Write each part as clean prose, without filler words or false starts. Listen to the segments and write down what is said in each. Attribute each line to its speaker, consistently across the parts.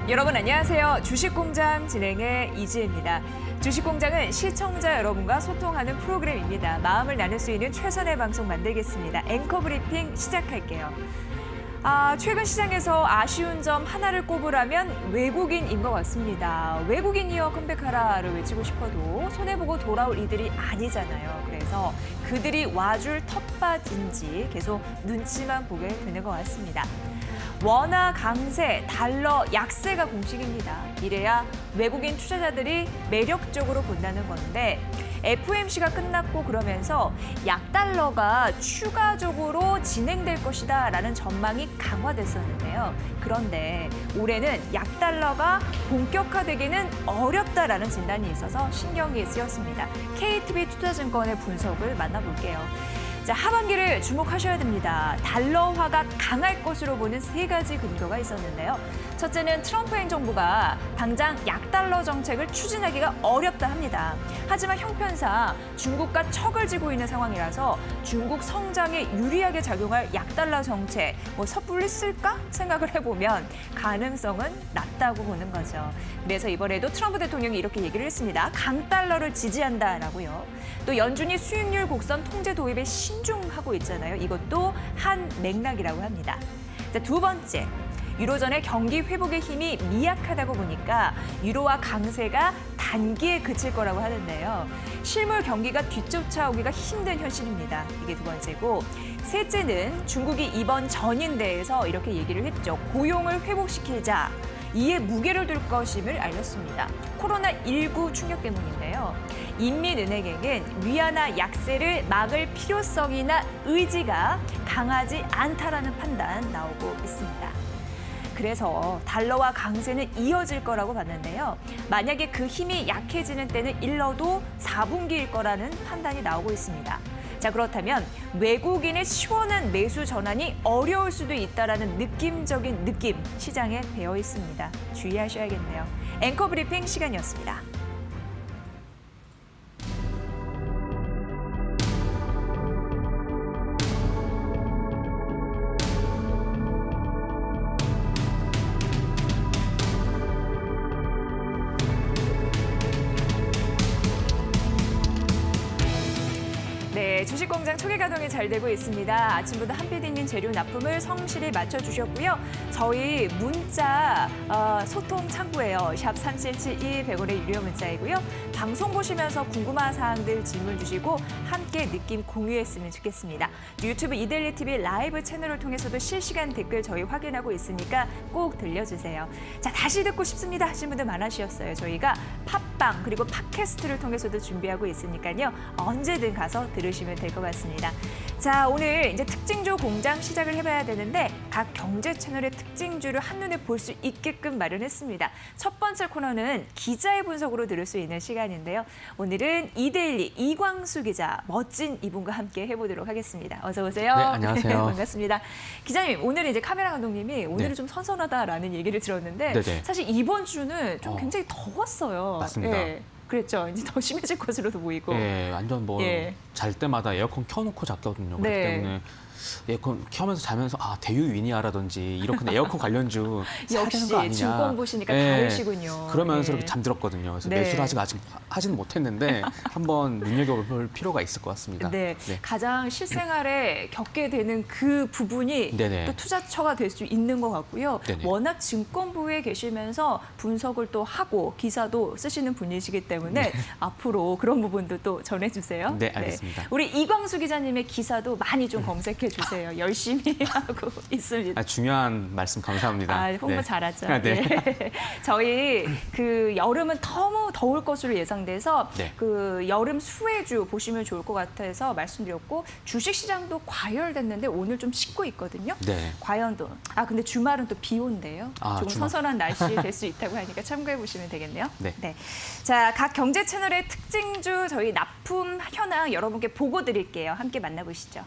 Speaker 1: 여러분 안녕하세요. 주식공장 진행의 이지혜입니다. 주식공장은 시청자 여러분과 소통하는 프로그램입니다. 마음을 나눌 수 있는 최선의 방송 만들겠습니다. 앵커 브리핑 시작할게요. 최근 시장에서 아쉬운 점 하나를 꼽으라면 외국인인 것 같습니다. 외국인이여 컴백하라를 외치고 싶어도 손해보고 돌아올 이들이 아니잖아요. 그래서 그들이 와줄 텃밭인지 계속 눈치만 보게 되는 것 같습니다. 원화 강세, 달러 약세가 공식입니다. 이래야 외국인 투자자들이 매력적으로 본다는 건데 FOMC가 끝났고 그러면서 약달러가 추가적으로 진행될 것이다라는 전망이 강화됐었는데요. 그런데 올해는 약달러가 본격화되기는 어렵다라는 진단이 있어서 신경이 쓰였습니다. KTB 투자증권의 분석을 만나볼게요. 자, 하반기를 주목하셔야 됩니다. 달러화가 강할 것으로 보는 세 가지 근거가 있었는데요. 첫째는 트럼프 행정부가 당장 약달러 정책을 추진하기가 어렵다 합니다. 하지만 형편상 중국과 척을 지고 있는 상황이라서 중국 성장에 유리하게 작용할 약달러 정책 섣불리 쓸까 생각을 해보면 가능성은 낮다고 보는 거죠. 그래서 이번에도 트럼프 대통령이 이렇게 얘기를 했습니다. 강달러를 지지한다라고요. 또 연준이 수익률 곡선 통제 도입에 신중하고 있잖아요. 이것도 한 맥락이라고 합니다. 자, 두 번째. 유로존의 경기 회복의 힘이 미약하다고 보니까 유로화 강세가 단기에 그칠 거라고 하는데요. 실물 경기가 뒤쫓아오기가 힘든 현실입니다. 이게 두 번째고, 셋째는 중국이 이번 전인대에서 이렇게 얘기를 했죠. 고용을 회복시키자. 이에 무게를 둘 것임을 알렸습니다. 코로나19 충격 때문인데요. 인민은행에겐 위안화 약세를 막을 필요성이나 의지가 강하지 않다라는 판단 나오고 있습니다. 그래서 달러와 강세는 이어질 거라고 봤는데요. 만약에 그 힘이 약해지는 때는 일러도 4분기일 거라는 판단이 나오고 있습니다. 자, 그렇다면 외국인의 시원한 매수 전환이 어려울 수도 있다라는 느낌적인 느낌 시장에 배어 있습니다. 주의하셔야겠네요. 앵커 브리핑 시간이었습니다. 네, 주식공장 초기 가동이 잘 되고 있습니다. 아침부터 한 PD님 재료 납품을 성실히 맞춰주셨고요. 저희 문자 소통 창구예요. 샵 3772 100원의 유료 문자이고요. 방송 보시면서 궁금한 사항들 질문 주시고 함께 느낌 공유했으면 좋겠습니다. 유튜브 이데일리 TV 라이브 채널을 통해서도 실시간 댓글 저희 확인하고 있으니까 꼭 들려주세요. 자, 다시 듣고 싶습니다 하신 분들 많으셨어요. 저희가 팟빵 그리고 팟캐스트를 통해서도 준비하고 있으니까요. 언제든 가서 들으시면 될 것 같습니다. 자, 오늘 이제 특징주 공장 시작을 해봐야 되는데 각 경제 채널의 특징주를 한눈에 볼 수 있게끔 마련했습니다. 첫 번째 코너는 기자의 분석으로 들을 수 있는 시간인데요. 오늘은 이데일리 이광수 기자, 멋진 이분과 함께 해보도록 하겠습니다. 어서 오세요.
Speaker 2: 네, 안녕하세요.
Speaker 1: 반갑습니다. 기자님, 오늘 이제 카메라 감독님이 오늘은
Speaker 2: 네.
Speaker 1: 좀 선선하다라는 얘기를 들었는데
Speaker 2: 네네.
Speaker 1: 사실 이번 주는 좀 굉장히 더웠어요.
Speaker 2: 맞습니다.
Speaker 1: 예. 그랬죠. 이제 더 심해질 것으로도 보이고.
Speaker 2: 네, 완전 뭐 잘 때마다 에어컨 켜놓고 잤거든요. 그렇기
Speaker 1: 네.
Speaker 2: 때문에 에어컨 켜면서 자면서 대유위니아라든지 이렇게 에어컨 관련주 사야 되는 거
Speaker 1: 역시
Speaker 2: 아니냐.
Speaker 1: 증권 보시니까
Speaker 2: 네.
Speaker 1: 다르시군요.
Speaker 2: 그러면서
Speaker 1: 예.
Speaker 2: 이렇게 잠들었거든요. 그래서
Speaker 1: 네.
Speaker 2: 매수를 아직 하지는 못했는데 한번 눈여겨볼 필요가 있을 것 같습니다.
Speaker 1: 네. 가장 실생활에 겪게 되는 그 부분이
Speaker 2: 네네.
Speaker 1: 또 투자처가 될 수 있는 것 같고요.
Speaker 2: 네네.
Speaker 1: 워낙 증권부에 계시면서 분석을 또 하고 기사도 쓰시는 분이시기 때문에 앞으로 그런 부분도 또 전해주세요.
Speaker 2: 네, 알겠습니다.
Speaker 1: 우리 이광수 기자님의 기사도 많이 좀 검색해 주세요. 열심히 하고 있습니다.
Speaker 2: 중요한 말씀 감사합니다.
Speaker 1: 홍보
Speaker 2: 네.
Speaker 1: 잘하죠.
Speaker 2: 네.
Speaker 1: 예. 저희 그 여름은 너무 더울 것으로 예상돼서
Speaker 2: 네.
Speaker 1: 그 여름 수혜주 보시면 좋을 것 같아서 말씀드렸고 주식시장도 과열됐는데 오늘 좀 식고 있거든요.
Speaker 2: 네.
Speaker 1: 과연도. 근데 주말은 또 비 온대요. 조금
Speaker 2: 주말.
Speaker 1: 선선한 날씨 될 수 있다고 하니까 참고해 보시면 되겠네요.
Speaker 2: 네.
Speaker 1: 자, 각 경제 채널의 특징주 저희 납품 현황 여러분께 보고 드릴게요. 함께 만나보시죠.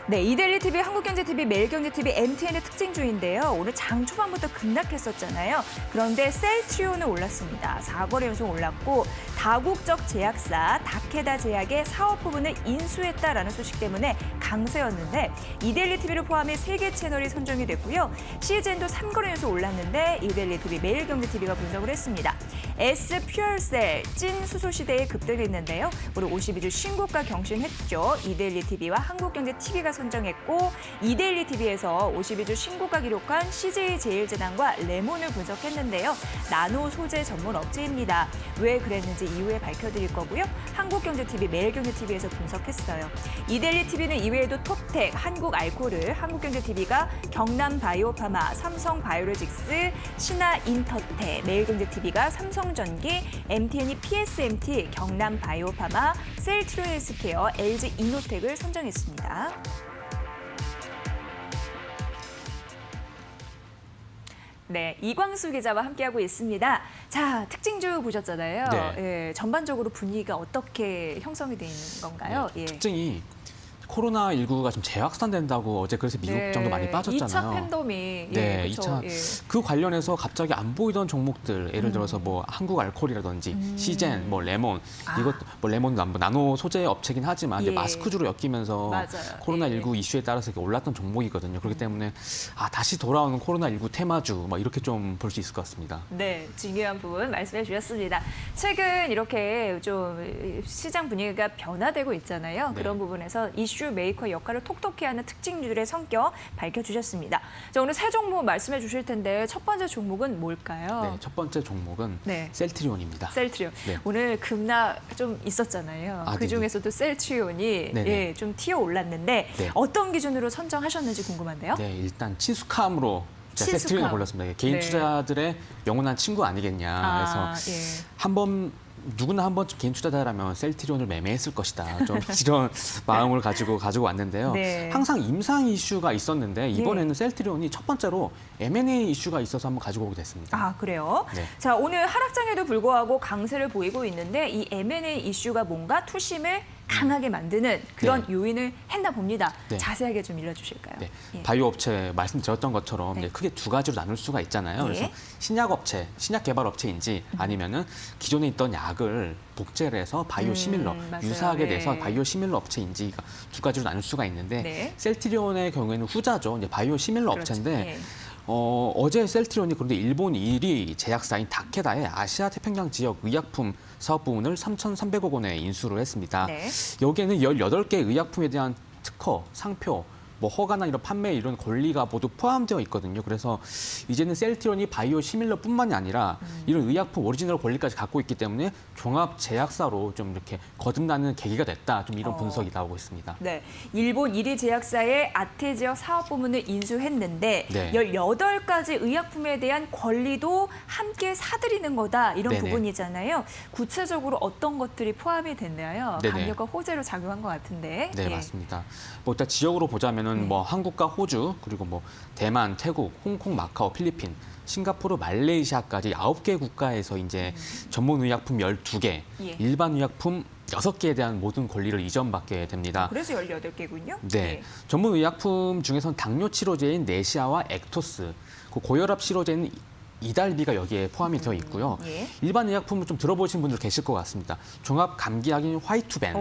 Speaker 1: 네, 이데일리TV, 한국경제TV, 매일경제TV, MTN의 특징주인데요. 오늘 장 초반부터 급락했었잖아요. 그런데 셀트리온은 올랐습니다. 4거래 연속 올랐고 다국적 제약사 다케다 제약의 사업 부분을 인수했다라는 소식 때문에 강세였는데 이데일리TV를 포함해 3개 채널이 선정이 됐고요. CGN도 3거래 연속 올랐는데 이데일리TV, 매일경제TV가 분석을 했습니다. S퓨얼셀 찐 수소 시대에 급등했는데요. 오늘 52주 신고가 경신했죠. 이데일리TV와 한국경제TV가 선정했고 이데일리TV에서 52주 신고가 기록한 CJ제일제당과 레몬을 분석했는데요. 나노 소재 전문 업체입니다. 왜 그랬는지 이후에 밝혀드릴 거고요. 한국경제TV, 매일경제TV에서 분석했어요. 이데일리TV는 이외에도 톱텍, 한국알코올, 한국경제TV가 경남바이오파마, 삼성바이오로직스, 신화인터테, 매일경제TV가 삼성전기, MTN이 PSMT, 경남바이오파마, 셀트리온헬스케어, LG이노텍을 선정했습니다. 네, 이광수 기자와 함께하고 있습니다. 자, 특징주 보셨잖아요.
Speaker 2: 네.
Speaker 1: 예, 전반적으로 분위기가 어떻게 형성이 되어 있는 건가요?
Speaker 2: 네,
Speaker 1: 예.
Speaker 2: 특징이 코로나19가 좀 재확산된다고 어제 그래서 미국
Speaker 1: 네,
Speaker 2: 정도 많이 빠졌잖아요.
Speaker 1: 2차 팬데믹.
Speaker 2: 네,
Speaker 1: 그쵸?
Speaker 2: 2차
Speaker 1: 예.
Speaker 2: 그 관련해서 갑자기 안 보이던 종목들, 예를 들어서 뭐 한국알코올이라든지 시젠, 뭐 레몬, 이것 뭐 레몬도 나노 소재 업체긴 하지만 이제
Speaker 1: 예.
Speaker 2: 마스크주로 엮이면서
Speaker 1: 맞아요.
Speaker 2: 코로나19
Speaker 1: 예.
Speaker 2: 이슈에 따라서 이렇게 올랐던 종목이거든요. 그렇기 때문에 다시 돌아오는 코로나19 테마주, 뭐 이렇게 좀 볼 수 있을 것 같습니다.
Speaker 1: 네, 중요한 부분 말씀해 주셨습니다. 최근 이렇게 좀 시장 분위기가 변화되고 있잖아요.
Speaker 2: 네.
Speaker 1: 그런 부분에서 이슈 메이커 역할을 톡톡히 하는 특징주들의 성격 밝혀주셨습니다. 자, 오늘 세 종목 말씀해 주실 텐데 첫 번째 종목은 뭘까요?
Speaker 2: 네, 첫 번째 종목은
Speaker 1: 네.
Speaker 2: 셀트리온입니다.
Speaker 1: 셀트리온.
Speaker 2: 네.
Speaker 1: 오늘 급락 좀 있었잖아요.
Speaker 2: 아,
Speaker 1: 그중에서도 셀트리온이
Speaker 2: 네네.
Speaker 1: 예, 좀 튀어 올랐는데
Speaker 2: 네.
Speaker 1: 어떤 기준으로 선정하셨는지 궁금한데요.
Speaker 2: 네, 일단 친숙함으로 제가
Speaker 1: 친숙함.
Speaker 2: 셀트리온을 골랐습니다. 개인
Speaker 1: 네.
Speaker 2: 투자들의 영원한 친구 아니겠냐. 그래서
Speaker 1: 예.
Speaker 2: 한번 누구나 한 번쯤 개인 투자자라면 셀트리온을 매매했을 것이다. 좀 이런 마음을 가지고 왔는데요.
Speaker 1: 네.
Speaker 2: 항상 임상 이슈가 있었는데 이번에는 셀트리온이 첫 번째로 M&A 이슈가 있어서 한번 가지고 오게 됐습니다.
Speaker 1: 아, 그래요?
Speaker 2: 네.
Speaker 1: 자, 오늘 하락장에도 불구하고 강세를 보이고 있는데 이 M&A 이슈가 뭔가 투심을 강하게 만드는 그런
Speaker 2: 네.
Speaker 1: 요인을 했나 봅니다.
Speaker 2: 네.
Speaker 1: 자세하게 좀 일러주실까요?
Speaker 2: 네,
Speaker 1: 예.
Speaker 2: 바이오 업체 말씀드렸던 것처럼
Speaker 1: 네.
Speaker 2: 이제 크게 두 가지로 나눌 수가 있잖아요.
Speaker 1: 네.
Speaker 2: 그래서 신약 업체, 신약 개발 업체인지 아니면은 기존에 있던 약을 복제를 해서 바이오 시밀러,
Speaker 1: 맞아요.
Speaker 2: 유사하게
Speaker 1: 네.
Speaker 2: 돼서 바이오 시밀러 업체인지 두 가지로 나눌 수가 있는데
Speaker 1: 네.
Speaker 2: 셀트리온의 경우에는 후자죠. 이제 바이오 시밀러
Speaker 1: 그렇죠.
Speaker 2: 업체인데
Speaker 1: 예.
Speaker 2: 어제 셀트리온이 그런데 일본 1위 제약사인 다케다의 아시아 태평양 지역 의약품 사업 부문을 3,300억 원에 인수를 했습니다.
Speaker 1: 네.
Speaker 2: 여기에는 18개 의약품에 대한 특허, 상표, 뭐 허가나 이런 판매 이런 권리가 모두 포함되어 있거든요. 그래서 이제는 셀트리온이 바이오 시밀러뿐만이 아니라 이런 의약품 오리지널 권리까지 갖고 있기 때문에 종합 제약사로 좀 이렇게 거듭나는 계기가 됐다. 좀 이런 분석이 나오고 있습니다.
Speaker 1: 네, 일본 1위 제약사의 아태 지역 사업 부문을 인수했는데
Speaker 2: 네.
Speaker 1: 18가지 의약품에 대한 권리도 함께 사들이는 거다 이런
Speaker 2: 네네.
Speaker 1: 부분이잖아요. 구체적으로 어떤 것들이 포함이 됐나요?
Speaker 2: 네네.
Speaker 1: 강력한 호재로 작용한 것 같은데.
Speaker 2: 네,
Speaker 1: 예.
Speaker 2: 맞습니다. 뭐 일단 지역으로 보자면은 뭐 한국과 호주 그리고 뭐 대만, 태국, 홍콩, 마카오, 필리핀, 싱가포르, 말레이시아까지 9개 국가에서 이제 전문 의약품 12개,
Speaker 1: 예.
Speaker 2: 일반 의약품 6개에 대한 모든 권리를 이전받게 됩니다.
Speaker 1: 그래서 18개군요.
Speaker 2: 네, 전문 의약품 중에서는 당뇨 치료제인 네시아와 액토스, 그 고혈압 치료제인 이달비가 여기에 포함이 되어 있고요.
Speaker 1: 예.
Speaker 2: 일반 의약품을 좀 들어보신 분들 계실 것 같습니다. 종합 감기약인 화이투벤,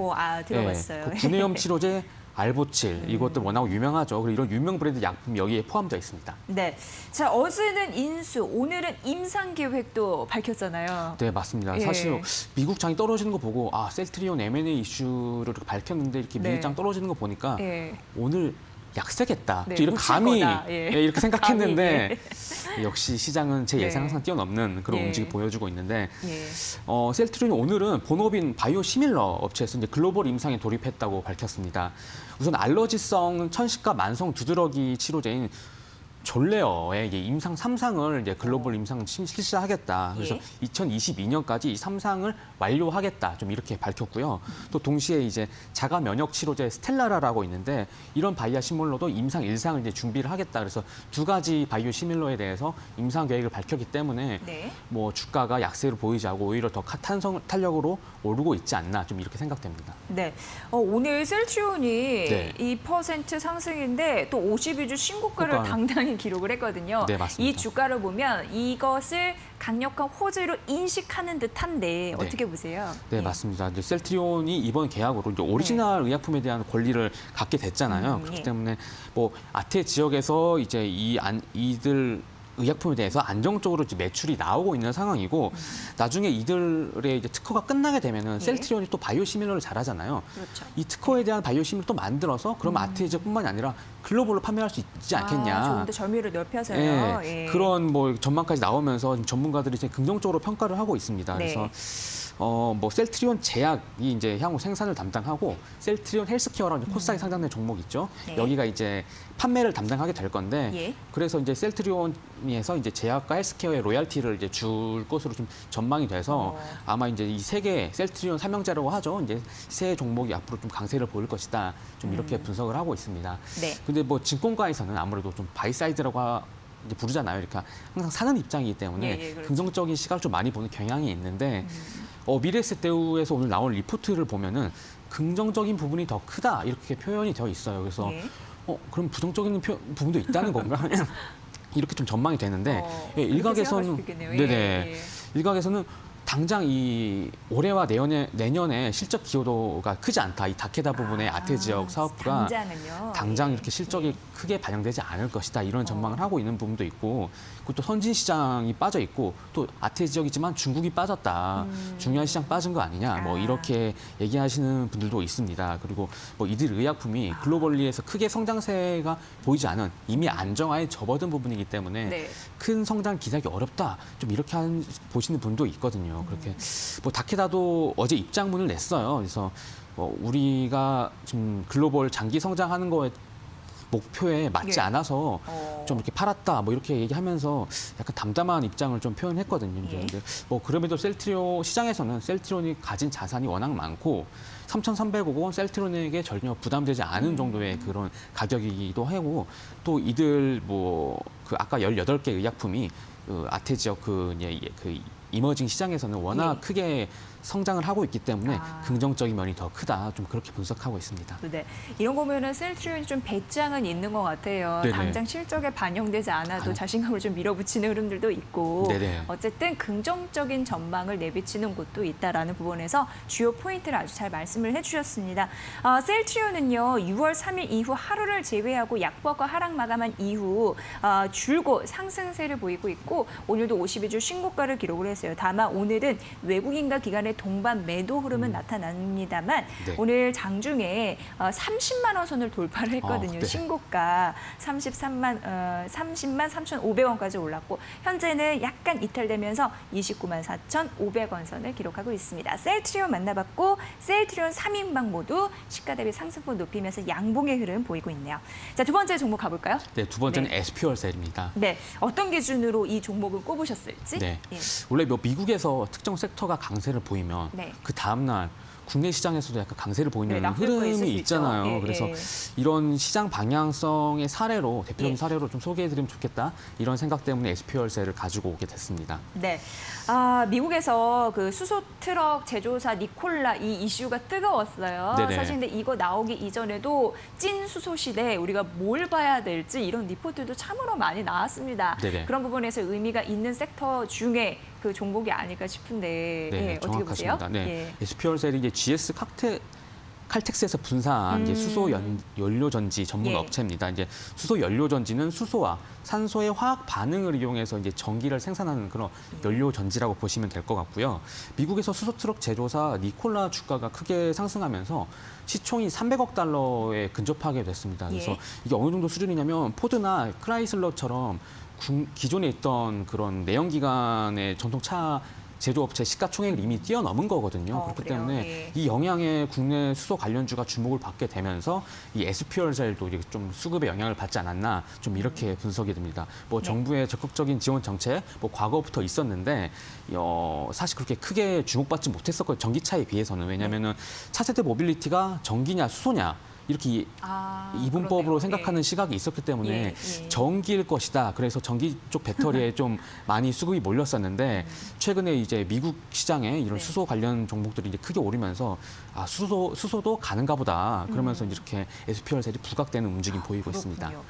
Speaker 1: 들어봤어요.
Speaker 2: 그 구내염 치료제 알보칠 이것도 워낙 유명하죠. 그리고 이런 유명 브랜드 약품이 여기에 포함되어 있습니다.
Speaker 1: 네. 자, 어제는 인수, 오늘은 임상 계획도 밝혔잖아요.
Speaker 2: 네, 맞습니다.
Speaker 1: 예.
Speaker 2: 사실 미국 장이 떨어지는 거 보고 셀트리온 M&A 이슈를 이렇게 밝혔는데 이렇게
Speaker 1: 네.
Speaker 2: 미국 장 떨어지는 거 보니까
Speaker 1: 예.
Speaker 2: 오늘 약세겠다.
Speaker 1: 네,
Speaker 2: 또 이런
Speaker 1: 못 칠
Speaker 2: 감이
Speaker 1: 거다. 예.
Speaker 2: 이렇게 생각했는데 역시 시장은 제
Speaker 1: 네.
Speaker 2: 예상 항상 뛰어넘는 그런
Speaker 1: 예.
Speaker 2: 움직임 보여주고 있는데
Speaker 1: 예.
Speaker 2: 셀트리온이 오늘은 본업인 바이오 시밀러 업체에서 이제 글로벌 임상에 돌입했다고 밝혔습니다. 우선 알러지성 천식과 만성 두드러기 치료제인 존레어의 이제 임상 3상을 이제 글로벌 임상 실시하겠다. 그래서
Speaker 1: 예.
Speaker 2: 2022년까지 이 3상을 완료하겠다. 좀 이렇게 밝혔고요. 또 동시에 이제 자가 면역 치료제 스텔라라라고 있는데 이런 바이오 시밀러도 임상 1상을 이제 준비를 하겠다. 그래서 두 가지 바이오 시밀러에 대해서 임상 계획을 밝혔기 때문에
Speaker 1: 네.
Speaker 2: 뭐 주가가 약세를 보이지 않고 오히려 더 탄력으로 오르고 있지 않나 좀 이렇게 생각됩니다.
Speaker 1: 네. 오늘 셀트리온이
Speaker 2: 네.
Speaker 1: 2% 상승인데 또 52주 신고가를
Speaker 2: 고가.
Speaker 1: 당당히 기록을 했거든요.
Speaker 2: 네, 맞습니다.
Speaker 1: 이 주가를 보면 이것을 강력한 호재로 인식하는 듯한데 어떻게 보세요?
Speaker 2: 네, 맞습니다. 이제 셀트리온이 이번 계약으로 이제 오리지널 의약품에 대한 권리를 갖게 됐잖아요. 그렇기
Speaker 1: 예.
Speaker 2: 때문에 뭐 아태 지역에서 이제 이들 의약품에 대해서 안정적으로 이제 매출이 나오고 있는 상황이고 나중에 이들의 이제 특허가 끝나게 되면은 셀트리온이 또 바이오 시밀러를 잘하잖아요.
Speaker 1: 그렇죠.
Speaker 2: 이 특허에 대한 바이오 시밀러 또 만들어서 그러면 아태 지역뿐만이 아니라 글로벌로 판매할 수 있지 않겠냐.
Speaker 1: 조금 더 점유율을 넓혀서요.
Speaker 2: 예, 그런 뭐 전망까지 나오면서 전문가들이 이제 긍정적으로 평가를 하고 있습니다.
Speaker 1: 네.
Speaker 2: 그래서 뭐 셀트리온 제약이 이제 향후 생산을 담당하고 셀트리온 헬스케어라는 코스닥에 상장된 종목 있죠.
Speaker 1: 네.
Speaker 2: 여기가 이제 판매를 담당하게 될 건데
Speaker 1: 예.
Speaker 2: 그래서 이제 셀트리온에서 이제 제약과 헬스케어의 로얄티를 이제 줄 것으로 좀 전망이 돼서 아마 이제 이 세 개 셀트리온 삼형제라고 하죠. 이제 세 종목이 앞으로 좀 강세를 보일 것이다. 좀 이렇게 분석을 하고 있습니다.
Speaker 1: 네.
Speaker 2: 근데 뭐 증권가에서는 아무래도 좀 바이사이드라고 이제 부르잖아요. 그러니까 항상 사는 입장이기 때문에
Speaker 1: 예, 그렇죠.
Speaker 2: 긍정적인 시각을 좀 많이 보는 경향이 있는데 미래에셋대우에서 오늘 나온 리포트를 보면은 긍정적인 부분이 더 크다 이렇게 표현이 되어 있어요. 그래서
Speaker 1: 예.
Speaker 2: 그럼 부정적인 부분도 있다는 건가? 이렇게 좀 전망이 되는데
Speaker 1: 그렇게 생각할
Speaker 2: 일각에서는
Speaker 1: 수도 있겠네요. 예,
Speaker 2: 네네
Speaker 1: 예.
Speaker 2: 일각에서는 당장 이 올해와 내년에 실적 기여도가 크지 않다. 이 다케다 부분의 아태 지역 사업부가
Speaker 1: 당장은요.
Speaker 2: 당장
Speaker 1: 예.
Speaker 2: 이렇게 실적이 크게 반영되지 않을 것이다. 이런 전망을 하고 있는 부분도 있고 그리고 또 선진 시장이 빠져 있고 또 아태 지역이지만 중국이 빠졌다. 중요한 시장 빠진 거 아니냐. 뭐 이렇게 얘기하시는 분들도 있습니다. 그리고 뭐 이들 의약품이 글로벌리에서 크게 성장세가 보이지 않은 이미 안정화에 접어든 부분이기 때문에
Speaker 1: 네.
Speaker 2: 큰 성장 기대하기 어렵다. 좀 이렇게 보시는 분도 있거든요. 그렇게 뭐 다케다도 어제 입장문을 냈어요. 그래서 우리가 지금 글로벌 장기 성장하는 거에 목표에 맞지
Speaker 1: 예.
Speaker 2: 않아서 좀 이렇게 팔았다 뭐 이렇게 얘기하면서 약간 담담한 입장을 좀 표현했거든요.
Speaker 1: 예.
Speaker 2: 근데 뭐 그럼에도 셀트리온 시장에서는 셀트리온이 가진 자산이 워낙 많고 3,300억 원 셀트리온에게 전혀 부담되지 않은 정도의 그런 가격이기도 하고 또 이들 뭐 그 아까 18개 의약품이 아태 지역 그 이머징 시장에서는 워낙
Speaker 1: 예.
Speaker 2: 크게 성장을 하고 있기 때문에
Speaker 1: 아.
Speaker 2: 긍정적인 면이 더 크다. 좀 그렇게 분석하고 있습니다.
Speaker 1: 네. 이런 거 보면은 셀트리온이 좀 배짱은 있는 것 같아요.
Speaker 2: 네네.
Speaker 1: 당장 실적에 반영되지 않아도 자신감을 좀 밀어붙이는 흐름들도 있고
Speaker 2: 네네.
Speaker 1: 어쨌든 긍정적인 전망을 내비치는 곳도 있다라는 부분에서 주요 포인트를 아주 잘 말씀을 해주셨습니다. 셀트리온은요. 6월 3일 이후 하루를 제외하고 약보합과 하락 마감한 이후 줄곧 상승세를 보이고 있고 오늘도 52주 신고가를 기록을 했어요. 다만 오늘은 외국인과 기관의 동반 매도 흐름은 나타납니다만
Speaker 2: 네.
Speaker 1: 오늘 장중에 30만 원 선을 돌파를 했거든요.
Speaker 2: 네.
Speaker 1: 신고가 30만 3,500원까지 올랐고 현재는 약간 이탈되면서 29만 4,500원 선을 기록하고 있습니다. 셀트리온 만나봤고 셀트리온 3인방 모두 시가 대비 상승폭 높이면서 양봉의 흐름 보이고 있네요. 자, 두 번째 종목 가볼까요?
Speaker 2: 네, 두 번째는 SPL셀입니다.
Speaker 1: 네, 어떤 기준으로 이 종목을 꼽으셨을지?
Speaker 2: 네.
Speaker 1: 예.
Speaker 2: 원래 뭐 미국에서 특정 섹터가 강세를 보이면
Speaker 1: 네.
Speaker 2: 그 다음 날 국내 시장에서도 약간 강세를 보이는
Speaker 1: 네, 낙폭이 있을 수
Speaker 2: 흐름이
Speaker 1: 있죠.
Speaker 2: 있잖아요.
Speaker 1: 예,
Speaker 2: 그래서
Speaker 1: 예.
Speaker 2: 이런 시장 방향성의 사례로 대표적인
Speaker 1: 예.
Speaker 2: 사례로 좀 소개해드리면 좋겠다. 이런 생각 때문에 SPL셀을 가지고 오게 됐습니다.
Speaker 1: 네. 미국에서 그 수소 트럭 제조사 니콜라 이 이슈가 뜨거웠어요.
Speaker 2: 네네.
Speaker 1: 사실 근데 이거 나오기 이전에도 찐 수소 시대에 우리가 뭘 봐야 될지 이런 리포트도 참으로 많이 나왔습니다.
Speaker 2: 네네.
Speaker 1: 그런 부분에서 의미가 있는 sek터 중에 그 종목이 아닐까 싶은데
Speaker 2: 네,
Speaker 1: 예, 어떻게 보세요?
Speaker 2: 정확하십니다. 네,
Speaker 1: 예.
Speaker 2: SPL셀이 이제 GS 칼텍스에서 분사한 이제 수소 연료 전지 전문
Speaker 1: 예.
Speaker 2: 업체입니다. 이제 수소 연료 전지는 수소와 산소의 화학 반응을 이용해서 이제 전기를 생산하는 그런 연료 전지라고 보시면 될 것 같고요. 미국에서 수소 트럭 제조사 니콜라 주가가 크게 상승하면서 시총이 300억 달러에 근접하게 됐습니다. 그래서
Speaker 1: 예.
Speaker 2: 이게 어느 정도 수준이냐면 포드나 크라이슬러처럼 기존에 있던 그런 내연기관의 전통차 제조업체 시가총액을 이미 뛰어넘은 거거든요. 그렇기
Speaker 1: 그래요?
Speaker 2: 때문에
Speaker 1: 예.
Speaker 2: 이 영향에 국내 수소 관련주가 주목을 받게 되면서 이 SPR셀도 좀 수급에 영향을 받지 않았나 좀 이렇게 분석이 됩니다. 뭐
Speaker 1: 네.
Speaker 2: 정부의 적극적인 지원 정책 뭐 과거부터 있었는데 사실 그렇게 크게 주목받지 못했었거든요. 전기차에 비해서는. 왜냐하면은 차세대 모빌리티가 전기냐 수소냐 이렇게 이분법으로
Speaker 1: 그러네요.
Speaker 2: 생각하는
Speaker 1: 예.
Speaker 2: 시각이 있었기 때문에
Speaker 1: 예.
Speaker 2: 전기일 것이다. 그래서 전기 쪽 배터리에 좀 많이 수급이 몰렸었는데 최근에 이제 미국 시장에 이런
Speaker 1: 네.
Speaker 2: 수소 관련 종목들이 이제 크게 오르면서 수소도 가는가 보다. 그러면서 이렇게 SPR셀이 부각되는 움직임 보이고 있습니다.
Speaker 1: 그렇군요.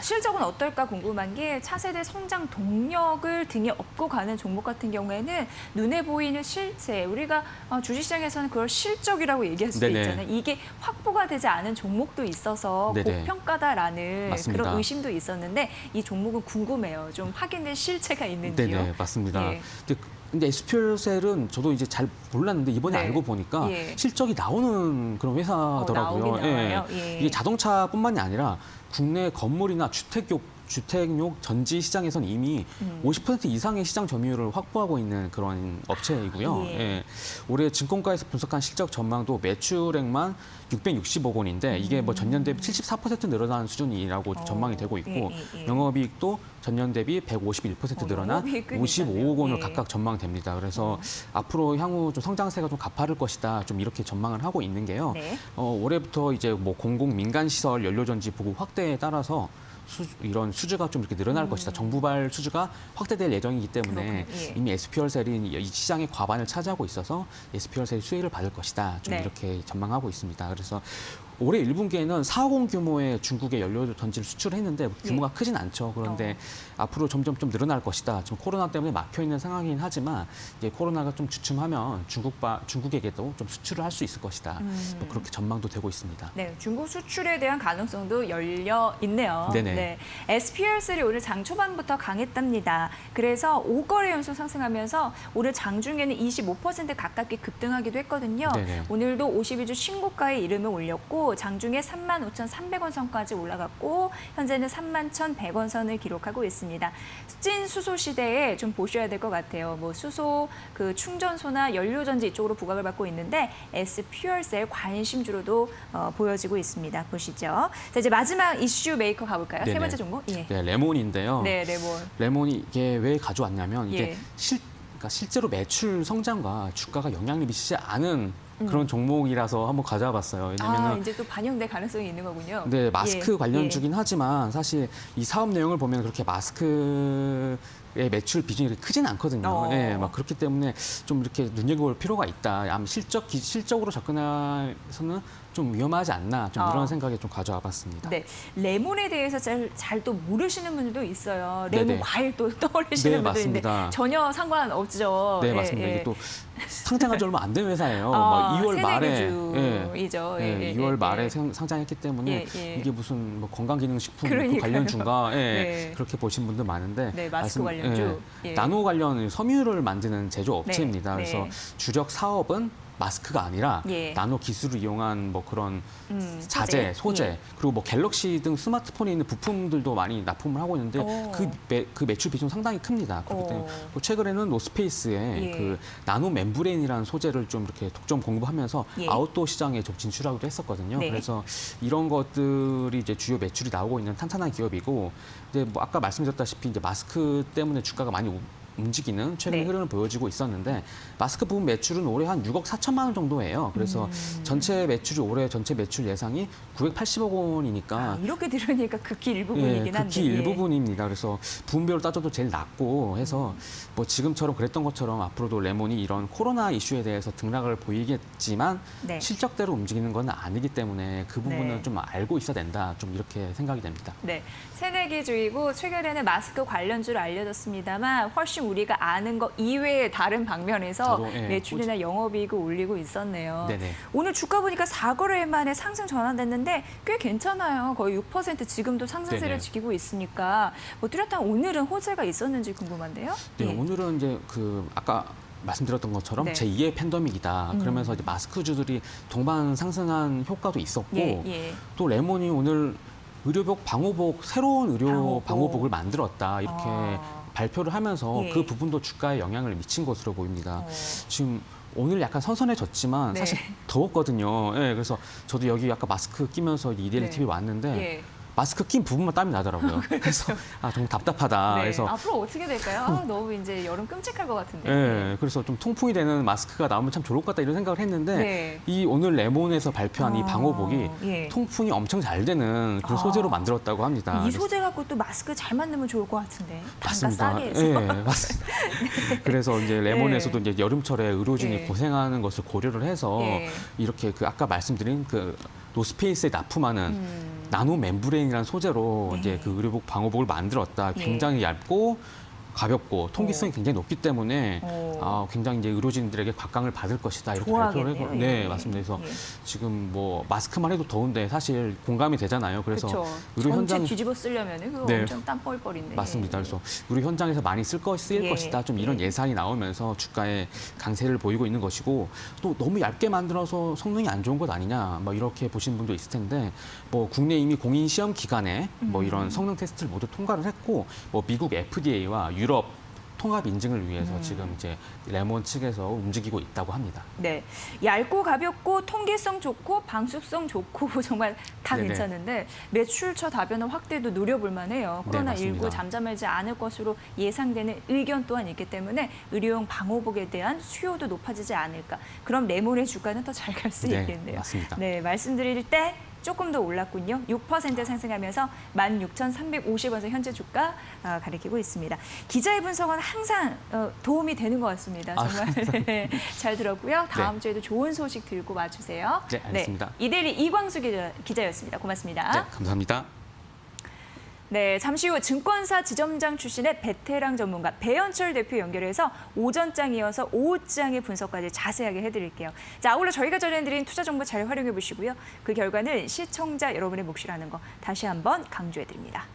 Speaker 1: 실적은 어떨까 궁금한 게 차세대 성장 동력을 등에 업고 가는 종목 같은 경우에는 눈에 보이는 실제, 우리가 주식시장에서는 그걸 실적이라고 얘기할 수도
Speaker 2: 네네.
Speaker 1: 있잖아요. 이게 확보가 되지 않은 종목도 있어서
Speaker 2: 네네.
Speaker 1: 고평가다라는
Speaker 2: 맞습니다.
Speaker 1: 그런 의심도 있었는데 이 종목은 궁금해요. 좀 확인된 실체가 있는지요?
Speaker 2: 네네, 맞습니다.
Speaker 1: 예.
Speaker 2: 근데 SPR셀은 저도 이제 잘 몰랐는데 이번에
Speaker 1: 네.
Speaker 2: 알고 보니까
Speaker 1: 예.
Speaker 2: 실적이 나오는 그런 회사더라고요.
Speaker 1: 나오긴 나와요. 예.
Speaker 2: 이게 자동차뿐만이 아니라 국내 건물이나 주택용 전지 시장에서는 이미 50% 이상의 시장 점유율을 확보하고 있는 그런 업체이고요.
Speaker 1: 예.
Speaker 2: 예. 올해 증권가에서 분석한 실적 전망도 매출액만 660억 원인데 이게 뭐 전년 대비 74% 늘어난 수준이라고 전망이 되고 있고
Speaker 1: 예.
Speaker 2: 영업이익도 전년 대비 151% 늘어난
Speaker 1: 영업이익 꽤
Speaker 2: 55억 원으로
Speaker 1: 예.
Speaker 2: 각각 전망됩니다. 그래서 앞으로 향후 좀 성장세가 좀 가파를 것이다. 좀 이렇게 전망을 하고 있는 게요.
Speaker 1: 네.
Speaker 2: 올해부터 이제 뭐 공공 민간 시설 연료전지 보급 확대에 따라서 이런 수주가 좀 이렇게 늘어날 것이다. 정부발 수주가 확대될 예정이기 때문에
Speaker 1: 그렇군요. 예.
Speaker 2: 이미 SPR셀이 이 시장의 과반을 차지하고 있어서 SPR셀이 수혜를 받을 것이다. 좀
Speaker 1: 네.
Speaker 2: 이렇게 전망하고 있습니다. 그래서 올해 1분기에는 4억 원 규모의 중국의 연료전지를 수출했는데 규모가 크진 않죠. 그런데 앞으로 점점 좀 늘어날 것이다. 지금 코로나 때문에 막혀 있는 상황이긴 하지만 이제 코로나가 좀 주춤하면 중국에게도 좀 수출을 할 수 있을 것이다. 뭐 그렇게 전망도 되고 있습니다.
Speaker 1: 네, 중국 수출에 대한 가능성도 열려 있네요.
Speaker 2: 네네.
Speaker 1: 네, SPR셀이 오늘 장 초반부터 강했답니다. 그래서 5거래 연속 상승하면서 오늘 장중에는 25% 가깝게 급등하기도 했거든요.
Speaker 2: 네네.
Speaker 1: 오늘도 52주 신고가에 이름을 올렸고 장중에 35,300원 선까지 올라갔고 현재는 31,100원 선을 기록하고 있습니다. 찐 수소 시대에 좀 보셔야 될 것 같아요. 뭐 수소 그 충전소나 연료전지 이쪽으로 부각을 받고 있는데 SPR셀 관심주로도 보여지고 있습니다. 보시죠. 자, 이제 마지막 이슈 메이커 가볼까요? 세
Speaker 2: 네네.
Speaker 1: 번째 종목. 예.
Speaker 2: 네, 레몬인데요.
Speaker 1: 네, 레몬.
Speaker 2: 레몬이 이게 왜 가져왔냐면 이게
Speaker 1: 예.
Speaker 2: 그러니까 실제로 매출 성장과 주가가 영향을 미치지 않은 그런 종목이라서 한번 가져와 봤어요. 왜냐면은
Speaker 1: 이제 또 반영될 가능성이 있는 거군요.
Speaker 2: 네, 마스크
Speaker 1: 예.
Speaker 2: 관련주긴 하지만 사실 이 사업 내용을 보면 그렇게 마스크의 매출 비중이 그렇게 크진 않거든요. 예, 막 그렇기 때문에 좀 이렇게 눈여겨볼 필요가 있다. 아마 실적으로 접근해서는 좀 위험하지 않나 좀 이런 생각에 좀 가져와 봤습니다.
Speaker 1: 네, 레몬에 대해서 잘 또 모르시는 분들도 있어요. 레몬
Speaker 2: 네네.
Speaker 1: 과일 또 떠올리시는
Speaker 2: 네,
Speaker 1: 분도 있는데
Speaker 2: 맞습니다.
Speaker 1: 전혀 상관없죠.
Speaker 2: 네,
Speaker 1: 예,
Speaker 2: 맞습니다.
Speaker 1: 예.
Speaker 2: 이게 또 상장한 지 얼마 안 된 회사예요. 막 2월 말에
Speaker 1: 새내기주이죠.
Speaker 2: 예, 2월 말에 상장했기 때문에 이게 무슨 뭐 건강기능식품
Speaker 1: 그러니까요.
Speaker 2: 관련주인가
Speaker 1: 네.
Speaker 2: 그렇게 보신 분들 많은데
Speaker 1: 네, 마스크 관련주. 예.
Speaker 2: 나노 관련 섬유를 만드는 제조업체입니다.
Speaker 1: 네,
Speaker 2: 그래서
Speaker 1: 네.
Speaker 2: 주력 사업은 마스크가 아니라
Speaker 1: 예.
Speaker 2: 나노 기술을 이용한 뭐 그런
Speaker 1: 소재.
Speaker 2: 소재 그리고 뭐 갤럭시 등 스마트폰에 있는 부품들도 많이 납품을 하고 있는데 그 매출 비중 상당히 큽니다. 그렇기 때문에 또 최근에는 노스페이스에 그 나노 멤브레인이라는 소재를 좀 이렇게 독점 공급하면서 아웃도어 시장에 좀 진출하기도 했었거든요.
Speaker 1: 네.
Speaker 2: 그래서 이런 것들이 이제 주요 매출이 나오고 있는 탄탄한 기업이고 이제 뭐 아까 말씀드렸다시피 이제 마스크 때문에 주가가 많이 움직이는 최근의 흐름을 보여지고 있었는데 마스크 부분 매출은 올해 한 6억 4천만 원 정도예요. 그래서 올해 전체 매출 예상이 980억 원이니까
Speaker 1: 이렇게 들으니까 극히 일부분이긴 한데.
Speaker 2: 극히 일부분입니다. 그래서 부분별로 따져도 제일 낮고 해서 뭐 지금처럼 그랬던 것처럼 앞으로도 레몬이 이런 코로나 이슈에 대해서 등락을 보이겠지만
Speaker 1: 네.
Speaker 2: 실적대로 움직이는 건 아니기 때문에 그 부분은
Speaker 1: 네.
Speaker 2: 좀 알고 있어야 된다. 좀 이렇게 생각이 됩니다.
Speaker 1: 네, 새내기주의고 최근에는 마스크 관련주로 알려졌습니다만 훨씬 우리가 아는 것 이외의 다른 방면에서 매출이나 영업이익을 올리고 있었네요.
Speaker 2: 네네.
Speaker 1: 오늘 주가 보니까 4거래일 만에 상승 전환됐는데 꽤 괜찮아요. 거의 6% 지금도 상승세를
Speaker 2: 네네.
Speaker 1: 지키고 있으니까 뭐 뚜렷한 오늘은 호재가 있었는지 궁금한데요.
Speaker 2: 네,
Speaker 1: 예.
Speaker 2: 오늘은 이제 아까 말씀드렸던 것처럼
Speaker 1: 네.
Speaker 2: 제2의 팬데믹이다. 그러면서 이제 마스크주들이 동반 상승한 효과도 있었고 또 레몬이 오늘 의료복 방호복 새로운 의료 방호복을 만들었다. 이렇게 발표를 하면서
Speaker 1: 예.
Speaker 2: 그 부분도 주가에 영향을 미친 것으로 보입니다. 지금 오늘 약간 선선해졌지만
Speaker 1: 네.
Speaker 2: 사실 더웠거든요. 예, 그래서 저도 여기 약간 마스크 끼면서 이데일리
Speaker 1: 네.
Speaker 2: TV 왔는데
Speaker 1: 예.
Speaker 2: 마스크 낀 부분만 땀이 나더라고요. 그래서 정말 답답하다.
Speaker 1: 네.
Speaker 2: 그래서
Speaker 1: 앞으로 어떻게 될까요? 너무 이제 여름 끔찍할 것 같은데.
Speaker 2: 예, 그래서 좀 통풍이 되는 마스크가 나오면 참 좋을 것 같다 이런 생각을 했는데
Speaker 1: 네.
Speaker 2: 이 오늘 레몬에서 발표한 이 방호복이
Speaker 1: 예.
Speaker 2: 통풍이 엄청 잘 되는 그런 소재로 만들었다고 합니다.
Speaker 1: 이 소재 갖고 또 마스크 잘 만들면 좋을 것 같은데. 단가
Speaker 2: 맞습니다.
Speaker 1: 싸게 해서.
Speaker 2: 예, 맞습니다. 그래서 이제 레몬에서도 이제 여름철에 의료진이
Speaker 1: 예.
Speaker 2: 고생하는 것을 고려를 해서
Speaker 1: 예.
Speaker 2: 이렇게 그 아까 말씀드린 그 노스페이스에 납품하는 나노 멤브레인이라는 소재로
Speaker 1: 네.
Speaker 2: 이제 그 의료복 방호복을 만들었다.
Speaker 1: 예.
Speaker 2: 굉장히 얇고 가볍고 통기성이 굉장히 높기 때문에 굉장히 이제 의료진들에게 각광을 받을 것이다 이렇게 발표를
Speaker 1: 좋아하겠네요.
Speaker 2: 했고, 네,
Speaker 1: 예.
Speaker 2: 맞습니다. 그래서
Speaker 1: 예.
Speaker 2: 지금 뭐 마스크만 해도 더운데 사실 공감이 되잖아요. 그래서
Speaker 1: 그렇죠.
Speaker 2: 의료
Speaker 1: 전체
Speaker 2: 현장
Speaker 1: 뒤집어 쓰려면 그거
Speaker 2: 네.
Speaker 1: 엄청 땀 뻘뻘인데.
Speaker 2: 맞습니다. 그래서 우리 현장에서 많이 쓰일
Speaker 1: 예.
Speaker 2: 것이다. 좀 이런
Speaker 1: 예.
Speaker 2: 예상이 나오면서 주가에 강세를 보이고 있는 것이고 또 너무 얇게 만들어서 성능이 안 좋은 것 아니냐. 뭐 이렇게 보시는 분도 있을 텐데 뭐 국내 이미 공인 시험 기간에 뭐 이런 성능 테스트를 모두 통과를 했고 뭐 미국 FDA와 유럽 통합 인증을 위해서 지금 이제 레몬 측에서 움직이고 있다고 합니다.
Speaker 1: 네, 얇고 가볍고 통기성 좋고 방수성 좋고 정말 다
Speaker 2: 네네.
Speaker 1: 괜찮은데 매출처 다변화 확대도 노려볼 만해요.
Speaker 2: 네,
Speaker 1: 코로나19
Speaker 2: 맞습니다.
Speaker 1: 잠잠하지 않을 것으로 예상되는 의견 또한 있기 때문에 의료용 방호복에 대한 수요도 높아지지 않을까. 그럼 레몬의 주가는 더 잘 갈 수
Speaker 2: 네,
Speaker 1: 있겠네요.
Speaker 2: 맞습니다.
Speaker 1: 네, 말씀드릴 때 조금 더 올랐군요. 6% 상승하면서 16,350원에서 현재 주가 가리키고 있습니다. 기자의 분석은 항상 도움이 되는 것 같습니다. 정말 네, 잘 들었고요. 다음 주에도 좋은 소식 들고 와주세요.
Speaker 2: 네, 알겠습니다.
Speaker 1: 이데일리 이광수 기자였습니다. 고맙습니다.
Speaker 2: 네, 감사합니다.
Speaker 1: 네, 잠시 후 증권사 지점장 출신의 베테랑 전문가 배현철 대표 연결해서 오전장 이어서 오후장의 분석까지 자세하게 해드릴게요. 자, 아울러 저희가 전해드린 투자 정보 잘 활용해 보시고요. 그 결과는 시청자 여러분의 몫이라는 거 다시 한번 강조해드립니다.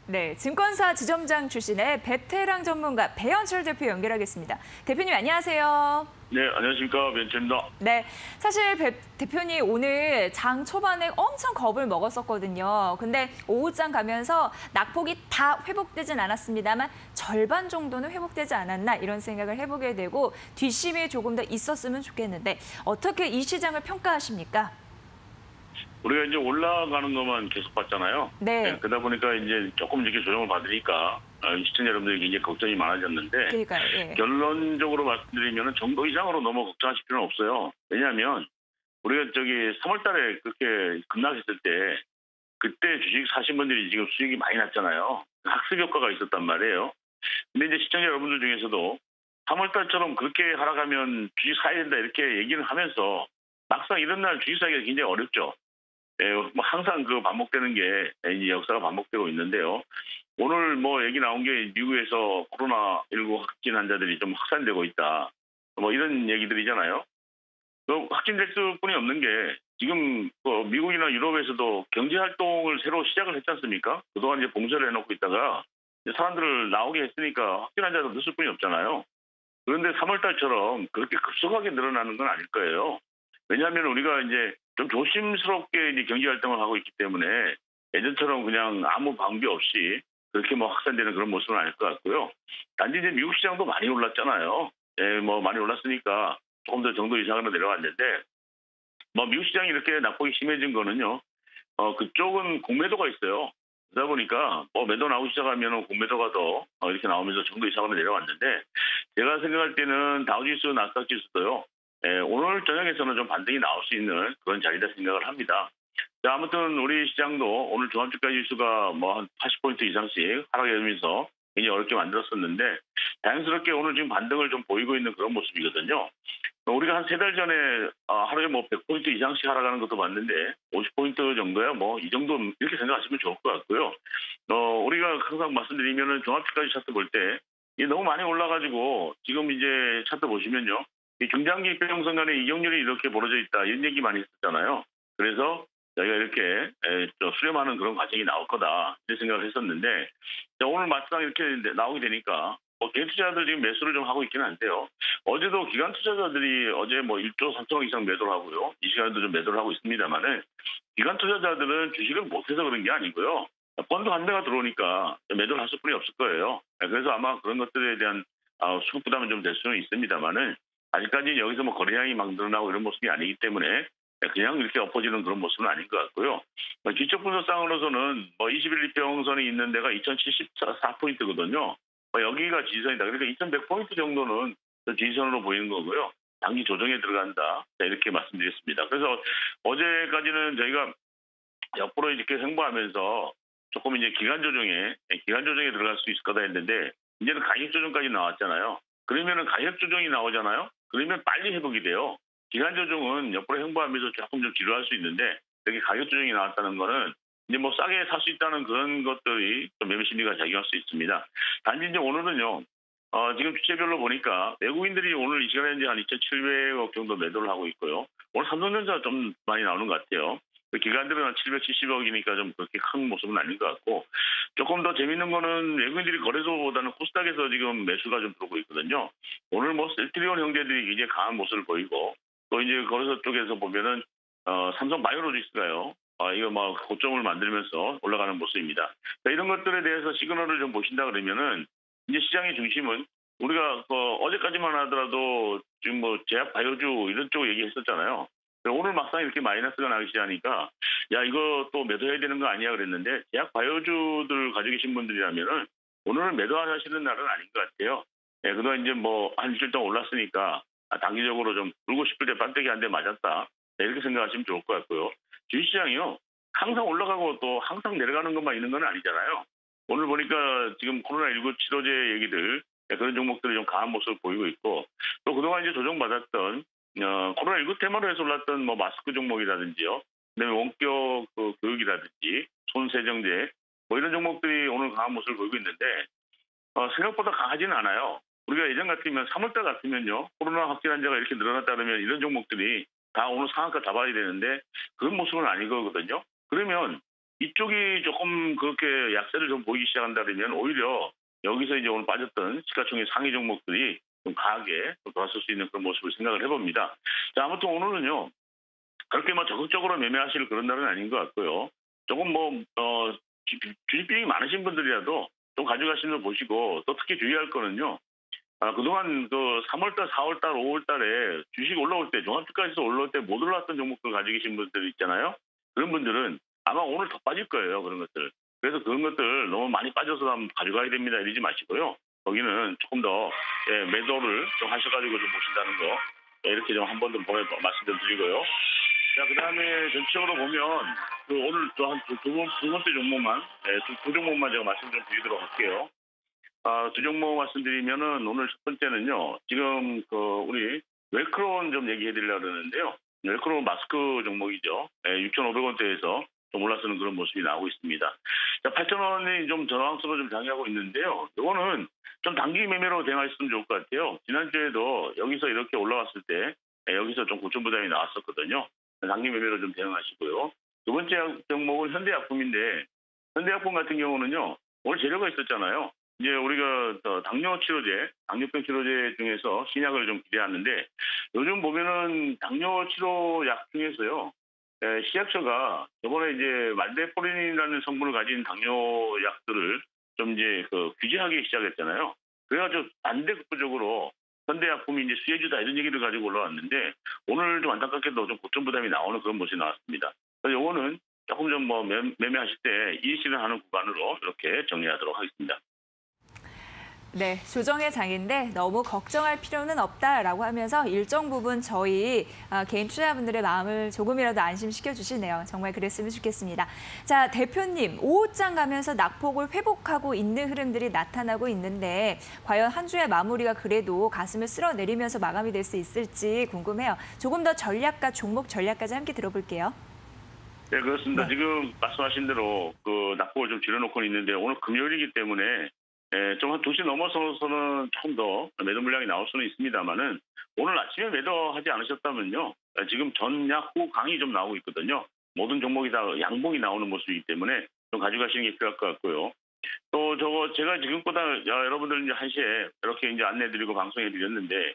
Speaker 1: 네, 증권사 지점장 출신의 베테랑 전문가 배현철 대표 연결하겠습니다. 대표님 안녕하세요.
Speaker 3: 네, 안녕하십니까. 변철입니다.
Speaker 1: 네, 사실 대표님 오늘 장 초반에 엄청 겁을 먹었었거든요. 근데 오후장 가면서 낙폭이 다 회복되진 않았습니다만 절반 정도는 회복되지 않았나 이런 생각을 해보게 되고 뒷심이 조금 더 있었으면 좋겠는데 어떻게 이 시장을 평가하십니까?
Speaker 3: 우리가 이제 올라가는 것만 계속 봤잖아요.
Speaker 1: 네.
Speaker 3: 그러다 보니까 이제 조금 이렇게 조정을 받으니까 시청자 여러분들이 굉장히 걱정이 많아졌는데
Speaker 1: 그러니까요. 예.
Speaker 3: 결론적으로 말씀드리면 정도 이상으로 너무 걱정하실 필요는 없어요. 왜냐하면 우리가 저기 3월 달에 그렇게 급락했을 때 그때 주식 사신 분들이 지금 수익이 많이 났잖아요. 학습 효과가 있었단 말이에요. 근데 이제 시청자 여러분들 중에서도 3월 달처럼 그렇게 하락하면 주식 사야 된다 이렇게 얘기를 하면서 막상 이런 날 주식 사기가 굉장히 어렵죠. 뭐 항상 그 반복되는 게 이제 역사가 반복되고 있는데요. 오늘 뭐 얘기 나온 게 미국에서 코로나19 확진 환자들이 좀 확산되고 있다. 뭐 이런 얘기들이잖아요. 확진될 수뿐이 없는 게 지금 미국이나 유럽에서도 경제 활동을 새로 시작을 했지 않습니까? 그동안 이제 봉쇄를 해놓고 있다가 이제 사람들을 나오게 했으니까 확진 환자도 늘을 뿐이 없잖아요. 그런데 3월 달처럼 그렇게 급속하게 늘어나는 건 아닐 거예요. 왜냐하면 우리가 이제 좀 조심스럽게 이제 경제 활동을 하고 있기 때문에 예전처럼 그냥 아무 방비 없이 그렇게 뭐 확산되는 그런 모습은 아닐 것 같고요. 단지 이제 미국 시장도 많이 올랐잖아요. 뭐 많이 올랐으니까 조금 더 정도 이상으로 내려갔는데 뭐 미국 시장이 이렇게 낙폭이 심해진 거는요. 그쪽은 공매도가 있어요. 그러다 보니까 뭐 매도 나오기 시작하면 공매도가 더 이렇게 나오면서 정도 이상으로 내려왔는데 제가 생각할 때는 다우지수, 나스닥 지수도요. 오늘 저녁에서는 좀 반등이 나올 수 있는 그런 자리다 생각을 합니다. 자, 아무튼 우리 시장도 오늘 종합주가 지수가 뭐 한 80포인트 이상씩 하락하면서 굉장히 어렵게 만들었었는데 다행스럽게 오늘 지금 반등을 좀 보이고 있는 그런 모습이거든요. 우리가 한 3달 전에 하루에 뭐 100포인트 이상씩 하락하는 것도 봤는데 50포인트 정도야 뭐 이 정도 이렇게 생각하시면 좋을 것 같고요. 우리가 항상 말씀드리면은 종합주가 지수 차트 볼 때 이게 너무 많이 올라가지고 지금 이제 차트 보시면요. 이 중장기 평선 간에 이격률이 이렇게 벌어져 있다 이런 얘기 많이 했었잖아요. 그래서 저희가 이렇게 좀 수렴하는 그런 과정이 나올 거다 이런 생각을 했었는데 오늘 막상 이렇게 나오게 되니까 개인 투자자들 지금 매수를 좀 하고 있기는 한데요. 어제도 기관 투자자들이 어제 뭐 1조 3천억 이상 매도를 하고요. 이 시간에도 좀 매도를 하고 있습니다만은 기관 투자자들은 주식을 못해서 그런 게 아니고요. 펀드 환매가 들어오니까 매도를 하실 분이 없을 거예요. 그래서 아마 그런 것들에 대한 수급 부담은 좀 될 수는 있습니다만은 아직까지 여기서 뭐 거래량이 막 늘어나고 이런 모습이 아니기 때문에 그냥 이렇게 엎어지는 그런 모습은 아닌 것 같고요. 기초 분석상으로서는 뭐 21일 평선이 있는 데가 2074포인트거든요. 여기가 지지선이다. 그러니까 2100포인트 정도는 지지선으로 보이는 거고요. 단기 조정에 들어간다. 이렇게 말씀드렸습니다. 그래서 어제까지는 저희가 옆으로 이렇게 횡보하면서 조금 이제 기간 조정에 들어갈 수 있을 거다 했는데 이제는 가격 조정까지 나왔잖아요. 그러면은 가격 조정이 나오잖아요. 그러면 빨리 회복이 돼요. 기간 조정은 옆으로 횡보하면서 조금 좀 지루할 수 있는데 여기 가격 조정이 나왔다는 거는 이제 뭐 싸게 살 수 있다는 그런 것들이 좀 매매 심리가 작용할 수 있습니다. 단지 이제 오늘은요. 지금 주체별로 보니까 외국인들이 오늘 이 시간에 이제 한 2,700억 정도 매도를 하고 있고요. 오늘 삼성전자 좀 많이 나오는 것 같아요. 기관들은 한 770억이니까 좀 그렇게 큰 모습은 아닌 것 같고 조금 더 재밌는 거는 외국인들이 거래소보다는 코스닥에서 지금 매수가 좀 들어오고 있거든요. 오늘 뭐 셀트리온 형제들이 굉장히 강한 모습을 보이고 또 이제 거래소 쪽에서 보면은 삼성 바이오로직스가요. 이거 뭐 고점을 만들면서 올라가는 모습입니다. 자, 이런 것들에 대해서 시그널을 좀 보신다 그러면은 이제 시장의 중심은 우리가 어제까지만 하더라도 지금 뭐 제약 바이오주 이런 쪽 얘기했었잖아요. 오늘 막상 이렇게 마이너스가 나기 시작하니까 야 이거 또 매도해야 되는 거 아니야 그랬는데 제약 바이오주들 가지고 계신 분들이라면은 오늘은 매도하시는 날은 아닌 것 같아요. 그동안 이제 뭐 한 일주일 동안 올랐으니까 단기적으로 좀 울고 싶을 때 반대기 한 대 맞았다. 이렇게 생각하시면 좋을 것 같고요. 주식시장이요. 항상 올라가고 또 항상 내려가는 것만 있는 건 아니잖아요. 오늘 보니까 지금 코로나19 치료제 얘기들 그런 종목들이 좀 강한 모습을 보이고 있고 또 그동안 이제 조정받았던 코로나19 테마로 해서 올랐던 뭐 마스크 종목이라든지요. 그다음에 원격 교육이라든지 손세정제 뭐 이런 종목들이 오늘 강한 모습을 보이고 있는데 생각보다 강하지는 않아요. 우리가 예전 같으면 3월달 같으면요. 코로나 확진 환자가 이렇게 늘어났다 그러면 이런 종목들이 다 오늘 상한가 잡아야 되는데 그런 모습은 아니거든요. 그러면 이쪽이 조금 그렇게 약세를 좀 보이기 시작한다 그러면 오히려 여기서 이제 오늘 빠졌던 시가총액 상위 종목들이 좀 강하게 돌아설 수 있는 그런 모습을 생각을 해봅니다. 자, 아무튼 오늘은요. 그렇게 뭐 적극적으로 매매하실 그런 날은 아닌 것 같고요. 조금 주식 비중이 많으신 분들이라도 좀 가져가시는 걸 보시고 또 특히 주의할 거는요. 그동안 3월달, 4월달, 5월달에 주식 올라올 때 종합주가에서 올라올 때 못 올랐던 종목들 가지고 계신 분들 있잖아요. 그런 분들은 아마 오늘 더 빠질 거예요. 그런 것들. 그래서 그런 것들 너무 많이 빠져서 가져가야 됩니다. 이러지 마시고요. 거기는 조금 더 매도를 좀 하셔가지고 좀 보신다는 거 이렇게 좀 한 번 더 말씀 좀 드리고요. 자, 그다음에 전체적으로 보면 오늘 또 한 두 번째 종목만 두 종목만 제가 말씀 좀 드리도록 할게요. 두 종목 말씀드리면은 오늘 첫 번째는요. 지금 우리 웰크론 좀 얘기해 드리려고 그러는데요. 웰크론 마스크 종목이죠. 6,500원대에서 좀 올라서는 그런 모습이 나오고 있습니다. 자, 8,000원이 좀 저항수로 좀 장악하고 있는데요. 이거는 좀 단기 매매로 대응하셨으면 좋을 것 같아요. 지난주에도 여기서 이렇게 올라왔을 때 여기서 좀 고점 부담이 나왔었거든요. 단기 매매로 좀 대응하시고요. 두 번째 종목은 현대약품인데 현대약품 같은 경우는요. 오늘 재료가 있었잖아요. 이제 우리가 당뇨병 치료제 중에서 신약을 좀 기대하는데 요즘 보면은 당뇨 치료약 중에서요. 식약처가 저번에 이제 말데포린이라는 성분을 가진 당뇨약들을 좀 이제 규제하기 시작했잖아요. 그래가지고 반대급부적으로 현대약품이 이제 수혜주다 이런 얘기를 가지고 올라왔는데 오늘 좀 안타깝게도 좀 고점 부담이 나오는 그런 모습이 나왔습니다. 그래서 요거는 조금 좀 매매하실 때 이익 실현하는 구간으로 이렇게 정리하도록 하겠습니다.
Speaker 1: 네, 조정의 장인데 너무 걱정할 필요는 없다라고 하면서 일정 부분 저희 개인 투자자분들의 마음을 조금이라도 안심시켜 주시네요. 정말 그랬으면 좋겠습니다. 자, 대표님, 5호장 가면서 낙폭을 회복하고 있는 흐름들이 나타나고 있는데 과연 한 주의 마무리가 그래도 가슴을 쓸어내리면서 마감이 될 수 있을지 궁금해요. 조금 더 전략과 종목 전략까지 함께 들어볼게요.
Speaker 3: 네, 그렇습니다. 지금 말씀하신 대로 낙폭을 좀 줄여놓고 있는데 오늘 금요일이기 때문에 좀 한 2시 넘어서는 조금 더 매도 물량이 나올 수는 있습니다만은 오늘 아침에 매도하지 않으셨다면요. 지금 전약 후 강이 좀 나오고 있거든요. 모든 종목이 다 양봉이 나오는 모습이기 때문에 좀 가져가시는 게 필요할 것 같고요. 또 제가 지금보다 여러분들 이제 1시에 이렇게 이제 안내드리고 방송해드렸는데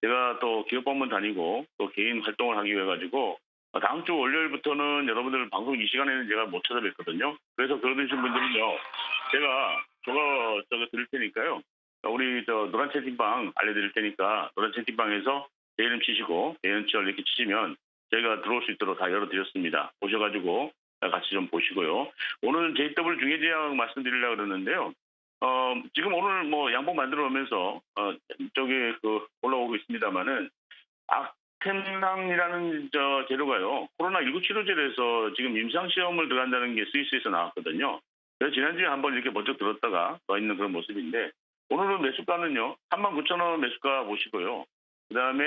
Speaker 3: 제가 또 기업법문 다니고 또 개인 활동을 하기 위해 가지고 다음 주 월요일부터는 여러분들 방송 이 시간에는 제가 못 찾아뵙거든요. 그래서 그러신 분들은요, 저거 드릴 테니까요. 우리 노란 채팅방 알려드릴 테니까 노란 채팅방에서 제 이름 치시고 대연철 이렇게 치시면 저희가 들어올 수 있도록 다 열어드렸습니다. 오셔가지고 같이 좀 보시고요. 오늘 JW 중해제약 말씀드리려고 그러는데요. 지금 오늘 뭐 양봉 만들어 오면서 저기 올라오고 있습니다만은 악템랑이라는 재료가요. 코로나19 치료제에서 지금 임상 시험을 들어간다는 게 스위스에서 나왔거든요. 그래서 지난주에 한번 이렇게 먼저 들었다가 와 있는 그런 모습인데 오늘은 매수가는요 39,000원 매수가 보시고요. 그다음에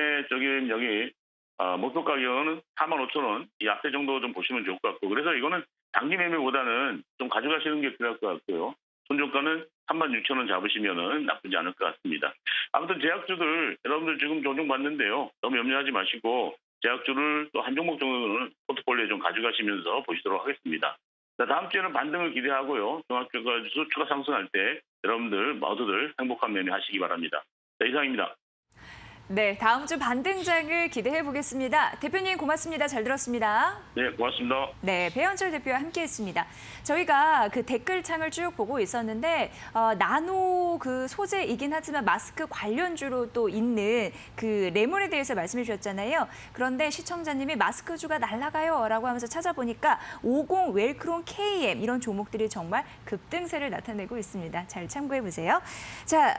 Speaker 3: 여기 목표 가격은 45,000원 이 앞에 정도 좀 보시면 좋을 것 같고 그래서 이거는 단기 매매보다는 좀 가져가시는 게 필요할 것 같고요. 손절가는 36,000원 잡으시면은 나쁘지 않을 것 같습니다. 아무튼 제약주들 여러분들 지금 종종 봤는데요. 너무 염려하지 마시고 제약주를 또 한 종목 정도는 포트폴리오에 좀 가져가시면서 보시도록 하겠습니다. 자, 다음 주에는 반등을 기대하고요. 종합주가 추가 상승할 때 여러분들 모두들 행복한 매매 하시기 바랍니다. 자, 이상입니다.
Speaker 1: 네, 다음 주 반등장을 기대해 보겠습니다. 대표님 고맙습니다. 잘 들었습니다.
Speaker 3: 네, 고맙습니다.
Speaker 1: 네, 배현철 대표와 함께했습니다. 저희가 그 댓글창을 쭉 보고 있었는데 나노 그 소재이긴 하지만 마스크 관련주로 또 있는 그 레몬에 대해서 말씀해 주셨잖아요. 그런데 시청자님이 마스크주가 날아가요라고 하면서 찾아보니까 50 웰크론 KM 이런 종목들이 정말 급등세를 나타내고 있습니다. 잘 참고해 보세요. 자.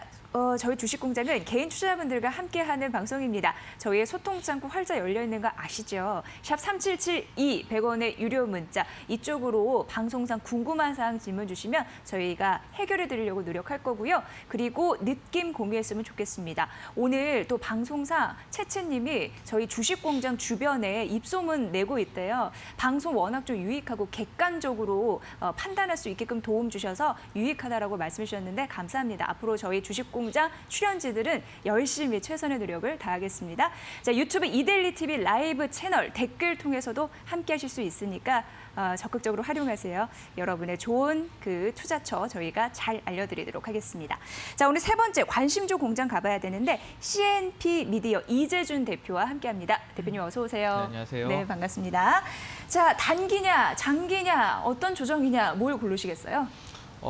Speaker 1: 저희 주식공장은 개인 투자자분들과 함께하는 방송입니다. 저희의 소통창구 활짝 열려있는 거 아시죠? 샵 3772, 100원의 유료 문자 이쪽으로 방송상 궁금한 사항 질문 주시면 저희가 해결해 드리려고 노력할 거고요. 그리고 느낌 공유했으면 좋겠습니다. 오늘 또 방송상 채채님이 저희 주식공장 주변에 입소문 내고 있대요. 방송 워낙 좀 유익하고 객관적으로 판단할 수 있게끔 도움 주셔서 유익하다라고 말씀해 주셨는데 감사합니다. 앞으로 저희 주식공장 출연진들은 열심히 최선의 노력을 다하겠습니다. 자, 유튜브 이데일리 TV 라이브 채널 댓글 통해서도 함께하실 수 있으니까 적극적으로 활용하세요. 여러분의 좋은 그 투자처 저희가 잘 알려드리도록 하겠습니다. 자, 오늘 세 번째 관심주 공장 가봐야 되는데 CNP 미디어 이재준 대표와 함께합니다. 대표님 어서 오세요.
Speaker 4: 네, 안녕하세요.
Speaker 1: 네, 반갑습니다. 자, 단기냐, 장기냐, 어떤 조정이냐, 뭘 고르시겠어요?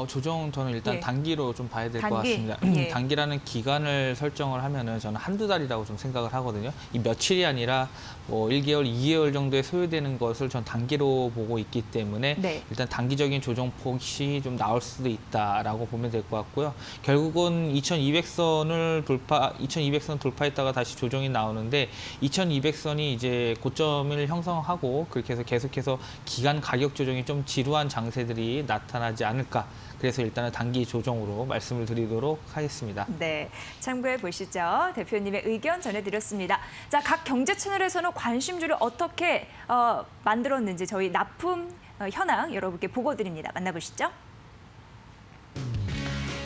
Speaker 4: 조정 저는 일단
Speaker 1: 예.
Speaker 4: 단기로 좀 봐야 될 것
Speaker 1: 단기?
Speaker 4: 같습니다.
Speaker 1: 예.
Speaker 4: 단기라는 기간을 설정을 하면은 저는 한두 달이라고 좀 생각을 하거든요. 이 며칠이 아니라 뭐 1개월, 2개월 정도에 소요되는 것을 전 단기로 보고 있기 때문에
Speaker 1: 네.
Speaker 4: 일단 단기적인 조정폭이 좀 나올 수도 있다라고 보면 될 것 같고요. 결국은 2200선 돌파했다가 다시 조정이 나오는데 2200선이 이제 고점을 형성하고 그렇게 해서 계속해서 기간 가격 조정이 좀 지루한 장세들이 나타나지 않을까. 그래서 일단은 단기 조정으로 말씀을 드리도록 하겠습니다.
Speaker 1: 네, 참고해 보시죠. 대표님의 의견 전해드렸습니다. 자, 각 경제 채널에서는 관심주를 어떻게 만들었는지 저희 납품 현황 여러분께 보고 드립니다. 만나보시죠.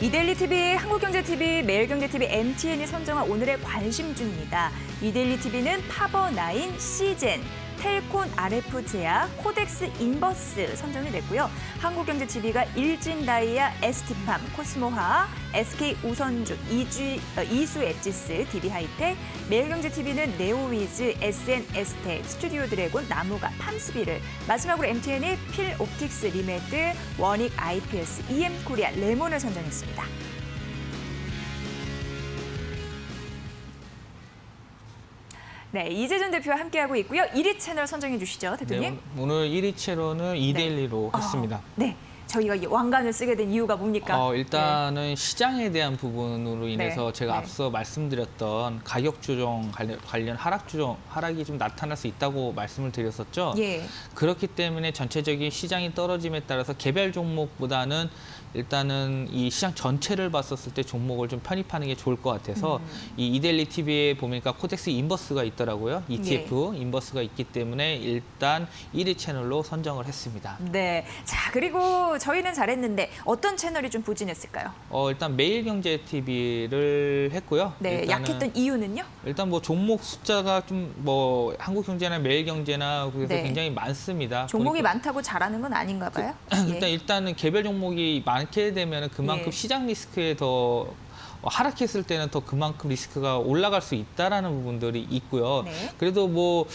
Speaker 1: 이데일리 TV, 한국경제TV, 매일경제TV, MTN이 선정한 오늘의 관심주입니다. 이데일리 TV는 파버9, 시젠, 텔콘 RF 제약, 코덱스 인버스 선정이 됐고요. 한국경제TV가 일진다이아, ST팜, 코스모화, SK 우선주, 이수 엣지스, DB하이텍, 매일경제TV는 네오위즈, SN에스텍, 스튜디오 드래곤, 나무가, 팜스비를, 마지막으로 MTN이 필옵틱스 리메드, 원익 IPS, EM코리아, 레몬을 선정했습니다. 네, 이재준 대표와 함께하고 있고요. 1위 채널 선정해 주시죠, 대표님.
Speaker 4: 네, 오늘 1위 채로는 이데일리로 했습니다.
Speaker 1: 네, 저희가 이 왕관을 쓰게 된 이유가 뭡니까?
Speaker 4: 일단은 시장에 대한 부분으로 인해서
Speaker 1: 네.
Speaker 4: 제가
Speaker 1: 네.
Speaker 4: 앞서 말씀드렸던 가격 조정 관련 하락이 좀 나타날 수 있다고 말씀을 드렸었죠.
Speaker 1: 예.
Speaker 4: 그렇기 때문에 전체적인 시장이 떨어짐에 따라서 개별 종목보다는 일단은 이 시장 전체를 봤었을 때 종목을 좀 편입하는 게 좋을 것 같아서 이 이데일리 TV에 보니까 코덱스 인버스가 있더라고요. ETF 인버스가 있기 때문에 일단 1위 채널로 선정을 했습니다.
Speaker 1: 네. 자, 그리고 저희는 잘했는데 어떤 채널이 좀 부진했을까요?
Speaker 4: 일단 매일경제-TV를 했고요.
Speaker 1: 네,
Speaker 4: 일단은
Speaker 1: 약했던 이유는요?
Speaker 4: 일단 뭐 종목 숫자가 좀 뭐 한국경제나 매일경제나 그래서
Speaker 1: 네.
Speaker 4: 굉장히 많습니다.
Speaker 1: 종목이
Speaker 4: 보니까
Speaker 1: 많다고 잘하는 건 아닌가 봐요.
Speaker 4: 일단은 개별 종목이 많게 되면 그만큼
Speaker 1: 예.
Speaker 4: 시장 리스크에 더 하락했을 때는 더 그만큼 리스크가 올라갈 수 있다라는 부분들이 있고요.
Speaker 1: 네.
Speaker 4: 그래도 뭐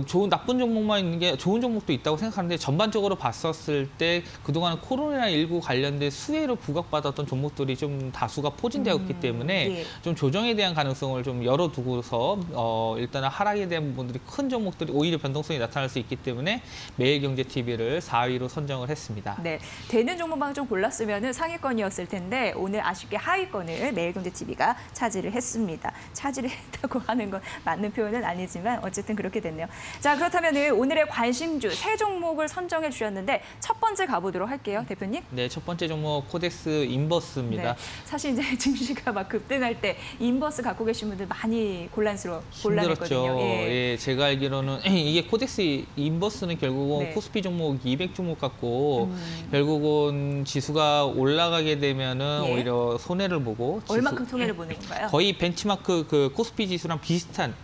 Speaker 4: 좋은 나쁜 종목만 있는 게 좋은 종목도 있다고 생각하는데 전반적으로 봤었을 때 그동안 코로나19 관련된 수혜로 부각받았던 종목들이 좀 다수가 포진되었기 때문에
Speaker 1: 예.
Speaker 4: 좀 조정에 대한 가능성을 좀 열어두고서 일단은 하락에 대한 부분들이 큰 종목들이 오히려 변동성이 나타날 수 있기 때문에 매일경제-TV를 4위로 선정을 했습니다.
Speaker 1: 네, 되는 종목만 좀 골랐으면 상위권이었을 텐데 오늘 아쉽게 하위권을 매일경제-TV가 차지를 했습니다. 차지를 했다고 하는 건 맞는 표현은 아니지만 어쨌든 그렇게 됐네요. 자, 그렇다면 오늘의 관심주 세 종목을 선정해 주셨는데 첫 번째 가보도록 할게요, 대표님.
Speaker 4: 네, 첫 번째 종목 코덱스 인버스입니다.
Speaker 1: 네, 사실 이제 증시가 막 급등할 때 인버스 갖고 계신 분들 많이 곤란했거든요.
Speaker 4: 힘들었죠. 예, 제가 알기로는 이게 코덱스 인버스는 결국은
Speaker 1: 네.
Speaker 4: 코스피 종목 200 종목 같고 결국은 지수가 올라가게 되면은
Speaker 1: 예.
Speaker 4: 오히려 손해를 보고
Speaker 1: 얼마큼 손해를 보는 건가요?
Speaker 4: 거의 벤치마크 그 코스피 지수랑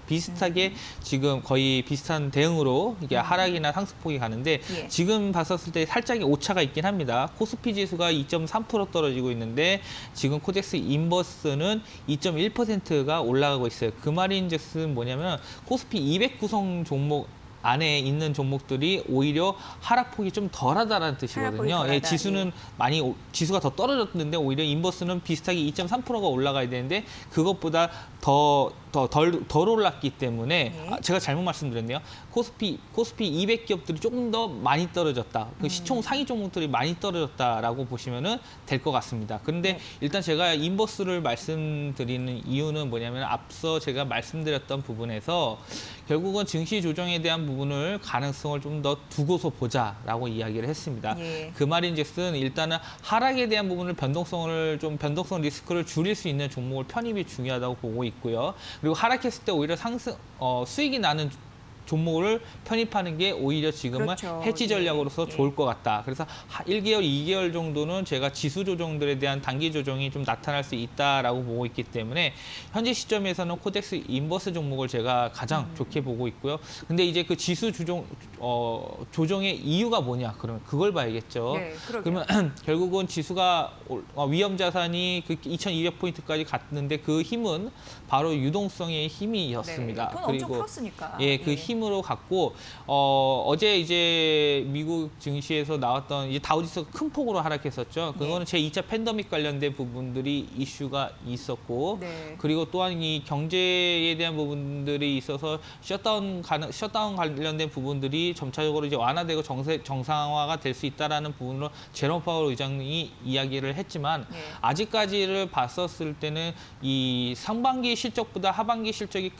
Speaker 4: 비슷하게 지금 거의 비슷한 대응으로 이게 하락이나 상승폭이 가는데
Speaker 1: 예.
Speaker 4: 지금 봤었을 때 살짝의 오차가 있긴 합니다. 코스피 지수가 2.3% 떨어지고 있는데 지금 코덱스 인버스는 2.1%가 올라가고 있어요. 그 말인즉슨 뭐냐면 코스피 200 구성 종목 안에 있는 종목들이 오히려 하락폭이 좀 덜하다는
Speaker 1: 하락폭이
Speaker 4: 뜻이거든요.
Speaker 1: 덜하다,
Speaker 4: 예, 지수는 지수가 더 떨어졌는데 오히려 인버스는 비슷하게 2.3%가 올라가야 되는데 그것보다 덜 올랐기 때문에
Speaker 1: 네.
Speaker 4: 제가 잘못 말씀드렸네요. 코스피 200 기업들이 조금 더 많이 떨어졌다. 그 시총 상위 종목들이 많이 떨어졌다라고 보시면은 될 것 같습니다. 그런데
Speaker 1: 네.
Speaker 4: 일단 제가 인버스를 말씀드리는 이유는 뭐냐면 앞서 제가 말씀드렸던 부분에서 결국은 증시 조정에 대한 부분을 가능성을 좀 더 두고서 보자라고 이야기를 했습니다.
Speaker 1: 예.
Speaker 4: 그 말인즉슨 일단은 하락에 대한 부분을 변동성 리스크를 줄일 수 있는 종목을 편입이 중요하다고 보고 있고요. 그리고 하락했을 때 오히려 수익이 나는 종목을 편입하는 게 오히려 지금은
Speaker 1: 그렇죠.
Speaker 4: 해지 전략으로서
Speaker 1: 예.
Speaker 4: 좋을 것 같다. 그래서 1개월, 2개월 정도는 제가 지수 조정들에 대한 단기 조정이 좀 나타날 수 있다라고 보고 있기 때문에 현재 시점에서는 코덱스 인버스 종목을 제가 가장 좋게 보고 있고요. 근데 이제 그 지수 조정의 이유가 뭐냐? 그러면 그걸 봐야겠죠.
Speaker 1: 네, 그러게요.
Speaker 4: 그러면 결국은 지수가 위험 자산이 그 2,200포인트까지 갔는데 그 힘은 바로 유동성의 힘이었습니다.
Speaker 1: 네, 돈 엄청 풀었으니까.
Speaker 4: 예, 그 힘으로 갔고 어제 이제 미국 증시에서 나왔던 이제 다우지수가 큰 폭으로 하락했었죠. 그거는 제2차 팬데믹 관련된 부분들이 이슈가 있었고
Speaker 1: 네.
Speaker 4: 그리고 또한 이 경제에 대한 부분들이 있어서 셧다운 관련된 부분들이 점차적으로 이제 완화되고 정상화가 될 수 있다라는 부분으로 제롬 파월 의장이 이야기를 했지만
Speaker 1: 네.
Speaker 4: 아직까지를 봤었을 때는 이 상반기 실적보다 하반기 실적이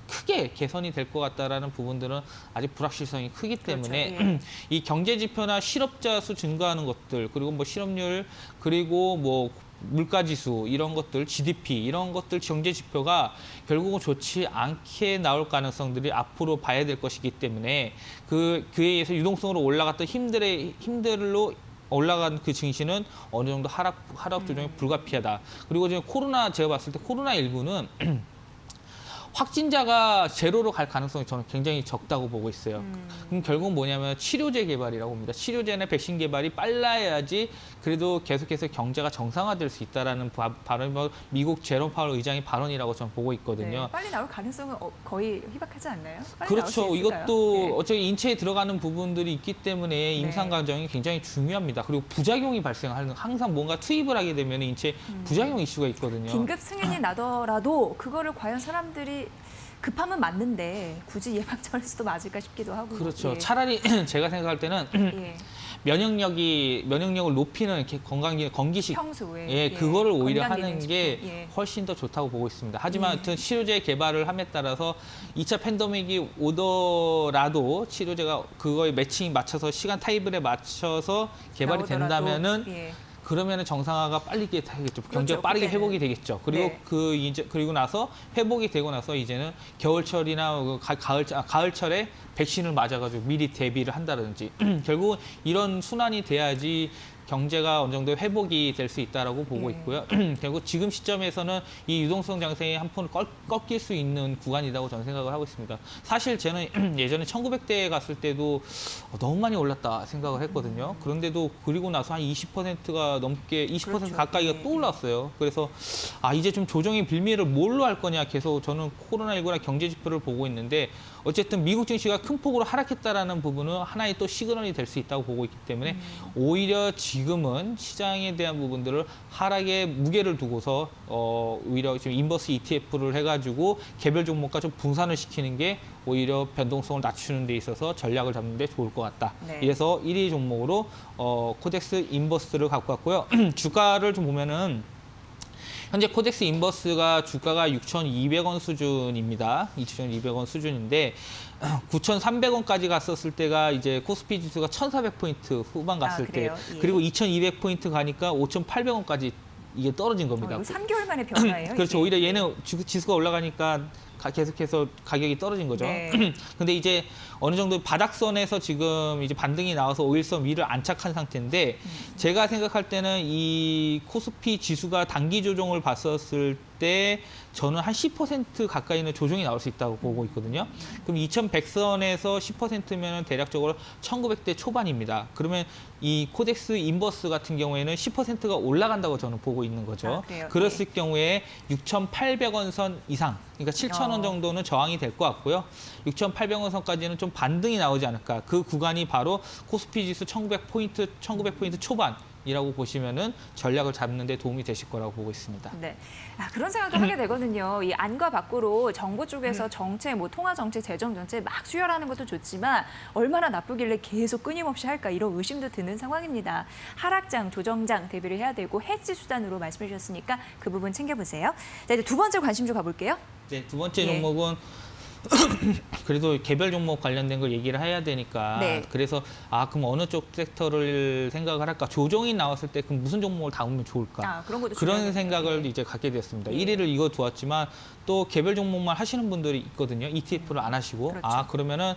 Speaker 4: 크게 개선이 될 것 같다라는 부분들은 아직 불확실성이 크기 때문에
Speaker 1: 그렇죠. 예.
Speaker 4: 이 경제 지표나 실업자 수 증가하는 것들 그리고 뭐 실업률 그리고 뭐 물가 지수 이런 것들 GDP 이런 것들 경제 지표가 결국은 좋지 않게 나올 가능성들이 앞으로 봐야 될 것이기 때문에 그에 의해서 유동성으로 올라갔던 힘들로 올라간 그 증시는 어느 정도 하락 조정이 불가피하다. 그리고 지금 제가 봤을 때 코로나19는 확진자가 제로로 갈 가능성이 저는 굉장히 적다고 보고 있어요. 그럼 결국 뭐냐면 치료제 개발이라고 봅니다. 치료제나 백신 개발이 빨라야지 그래도 계속해서 경제가 정상화될 수 있다라는 발언이 미국 제롬 파월 의장의 발언이라고 저는 보고 있거든요.
Speaker 1: 네, 빨리 나올 가능성은 거의 희박하지 않나요? 빨리 나올 수
Speaker 4: 그렇죠.
Speaker 1: 있을까요?
Speaker 4: 이것도
Speaker 1: 네.
Speaker 4: 어차피 인체에 들어가는 부분들이 있기 때문에 임상 과정이 굉장히 중요합니다. 그리고 부작용이 발생하는 항상 뭔가 투입을 하게 되면 인체에 부작용 이슈가 있거든요.
Speaker 1: 긴급 승인이 나더라도 그거를 과연 사람들이 급하면 맞는데 굳이 예방접종에서도 맞을까 싶기도 하고.
Speaker 4: 그렇죠.
Speaker 1: 예.
Speaker 4: 차라리 제가 생각할 때는
Speaker 1: 예.
Speaker 4: 면역력을 높이는 건기식
Speaker 1: 평소에
Speaker 4: 예, 그거를 오히려
Speaker 1: 건강
Speaker 4: 하는
Speaker 1: 기능식품.
Speaker 4: 게
Speaker 1: 예.
Speaker 4: 훨씬 더 좋다고 보고 있습니다. 하지만 하여튼 치료제 개발을 함에 따라서 2차 팬데믹이 오더라도 치료제가 그거에 매칭이 맞춰서 시간 타이블에 맞춰서 개발이
Speaker 1: 나오더라도,
Speaker 4: 된다면은
Speaker 1: 예.
Speaker 4: 그러면은 정상화가 빨리 되겠죠. 경제가
Speaker 1: 그렇죠,
Speaker 4: 빠르게
Speaker 1: 그때는.
Speaker 4: 회복이 되겠죠. 그리고
Speaker 1: 네.
Speaker 4: 그리고 나서 회복이 되고 나서 이제는 겨울철이나 가을철에 백신을 맞아가지고 미리 대비를 한다든지 결국은 이런 순환이 돼야지 경제가 어느 정도 회복이 될 수 있다라고 보고
Speaker 1: 예.
Speaker 4: 있고요. 결국 지금 시점에서는 이 유동성 장세의 한 푼을 꺾일 수 있는 구간이라고 저는 생각을 하고 있습니다. 사실 저는 예전에 1900대에 갔을 때도 너무 많이 올랐다 생각을 했거든요. 그런데도 그리고 나서 한 20%가 넘게 20%
Speaker 1: 그렇죠.
Speaker 4: 가까이가
Speaker 1: 예,
Speaker 4: 또 올랐어요. 그래서 이제 좀 조정의 빌미를 뭘로 할 거냐 계속 저는 코로나19나 경제 지표를 보고 있는데 어쨌든 미국 증시가 큰 폭으로 하락했다라는 부분은 하나의 또 시그널이 될 수 있다고 보고 있기 때문에 오히려 지금은 시장에 대한 부분들을 하락에 무게를 두고서 오히려 지금 인버스 ETF를 해가지고 개별 종목과 좀 분산을 시키는 게 오히려 변동성을 낮추는 데 있어서 전략을 잡는 데 좋을 것 같다.
Speaker 1: 네.
Speaker 4: 그래서 1위 종목으로 코덱스 인버스를 갖고 왔고요. 주가를 좀 보면은 현재 코덱스 인버스가 주가가 6,200원 수준입니다. 2,200원 수준인데 9,300원까지 갔었을 때가 이제 코스피 지수가 1,400포인트 후반 갔을 때
Speaker 1: 그래요? 예.
Speaker 4: 그리고 2,200포인트 가니까 5,800원까지 이게 떨어진 겁니다.
Speaker 1: 이거 3개월 만에 변화예요.
Speaker 4: 그렇죠.
Speaker 1: 이게.
Speaker 4: 오히려 얘는 지수가 올라가니까 계속해서 가격이 떨어진 거죠.
Speaker 1: 네.
Speaker 4: 근데 이제 어느 정도 바닥선에서 지금 이제 반등이 나와서 5일선 위를 안착한 상태인데 제가 생각할 때는 이 코스피 지수가 단기 조정을 봤었을 때 저는 한 10% 가까이는 조정이 나올 수 있다고 보고 있거든요. 그럼 2100선에서 10%면 대략적으로 1900대 초반입니다. 그러면 이 코덱스 인버스 같은 경우에는 10%가 올라간다고 저는 보고 있는 거죠.
Speaker 1: 그래요?
Speaker 4: 그랬을 경우에 6,800원 선 이상, 그러니까 7,000원 정도는 저항이 될 것 같고요. 6,800원 선까지는 좀 반등이 나오지 않을까. 그 구간이 바로 코스피 지수 1900포인트 초반이라고 보시면은 전략을 잡는 데 도움이 되실 거라고 보고 있습니다.
Speaker 1: 네. 그런 생각도 하게 되거든요. 이 안과 밖으로 정부 쪽에서 정책, 뭐 통화 정책, 재정 정책 막 수혈하는 것도 좋지만 얼마나 나쁘길래 계속 끊임없이 할까 이런 의심도 드는 상황입니다. 하락장, 조정장 대비를 해야 되고 해지 수단으로 말씀해 주셨으니까 그 부분 챙겨보세요. 자, 이제 두 번째 관심주 가볼게요.
Speaker 4: 네, 두 번째
Speaker 1: 예.
Speaker 4: 종목은 그래도 개별 종목 관련된 걸 얘기를 해야 되니까
Speaker 1: 네.
Speaker 4: 그래서 그럼 어느 쪽 섹터를 생각을 할까? 조정이 나왔을 때 그럼 무슨 종목을 담으면 좋을까?
Speaker 1: 그런 것도
Speaker 4: 그런
Speaker 1: 중요하겠네요.
Speaker 4: 생각을
Speaker 1: 예.
Speaker 4: 이제 갖게 되었습니다.
Speaker 1: 예.
Speaker 4: 1위를 이거 두었지만 또 개별 종목만 하시는 분들이 있거든요. ETF를 안 하시고
Speaker 1: 그렇죠.
Speaker 4: 그러면은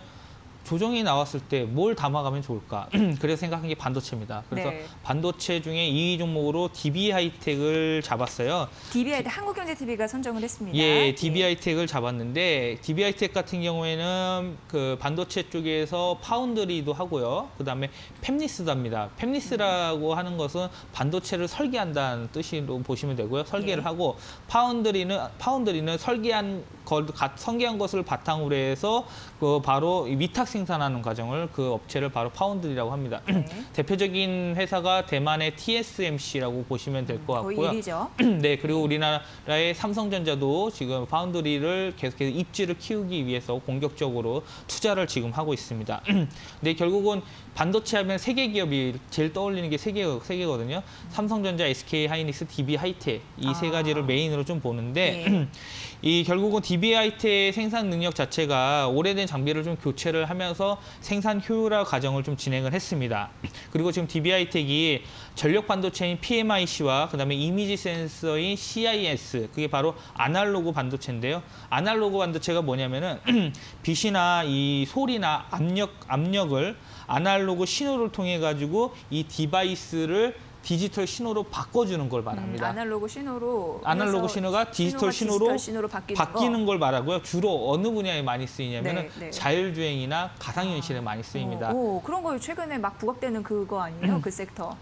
Speaker 4: 조정이 나왔을 때 뭘 담아가면 좋을까? 그래서 생각한 게 반도체입니다. 그래서
Speaker 1: 네.
Speaker 4: 반도체 중에 2위 종목으로 DB 하이텍을 잡았어요.
Speaker 1: DBI 한국경제TV가 선정을 했습니다.
Speaker 4: 예, DB 하이텍을 잡았는데 DB 하이텍 같은 경우에는 그 반도체 쪽에서 파운드리도 하고요. 그다음에 팹리스도 합니다. 팹리스라고 하는 것은 반도체를 설계한다는 뜻으로 보시면 되고요. 설계를
Speaker 1: 예.
Speaker 4: 하고 파운드리는 설계한 것을 바탕으로 해서 그 바로 위탁 생산하는 과정을 그 업체를 바로 파운드리라고 합니다.
Speaker 1: 네.
Speaker 4: 대표적인 회사가 대만의 TSMC라고 보시면 될 것
Speaker 1: 거의
Speaker 4: 같고요.
Speaker 1: 1위죠.
Speaker 4: 네, 그리고 우리나라의 삼성전자도 지금 파운드리를 계속해서 입지를 키우기 위해서 공격적으로 투자를 지금 하고 있습니다. 네, 결국은 반도체 하면 세 개 기업이 제일 떠올리는 게 세 개거든요. 삼성전자, SK 하이닉스, DB 하이텍 이 세 가지를 메인으로 좀 보는데
Speaker 1: 네.
Speaker 4: 이 결국은 DB 하이텍의 생산 능력 자체가 오래된 장비를 좀 교체를 하면서 생산 효율화 과정을 좀 진행을 했습니다. 그리고 지금 DB 하이텍이 전력 반도체인 PMIC와 그다음에 이미지 센서인 CIS 그게 바로 아날로그 반도체인데요. 아날로그 반도체가 뭐냐면은 빛이나 이 소리나 압력을 아날로그 신호를 통해 가지고 이 디바이스를 디지털 신호로 바꿔주는 걸 말합니다.
Speaker 1: 아날로그 신호로
Speaker 4: 아날로그
Speaker 1: 해서
Speaker 4: 신호가 디지털 신호로
Speaker 1: 바뀌는
Speaker 4: 걸 말하고요. 주로 어느 분야에 많이 쓰이냐면
Speaker 1: 네, 네.
Speaker 4: 자율주행이나 가상현실에 많이 쓰입니다.
Speaker 1: 그런 거 최근에 막 부각되는 그거 아니에요? 그 섹터.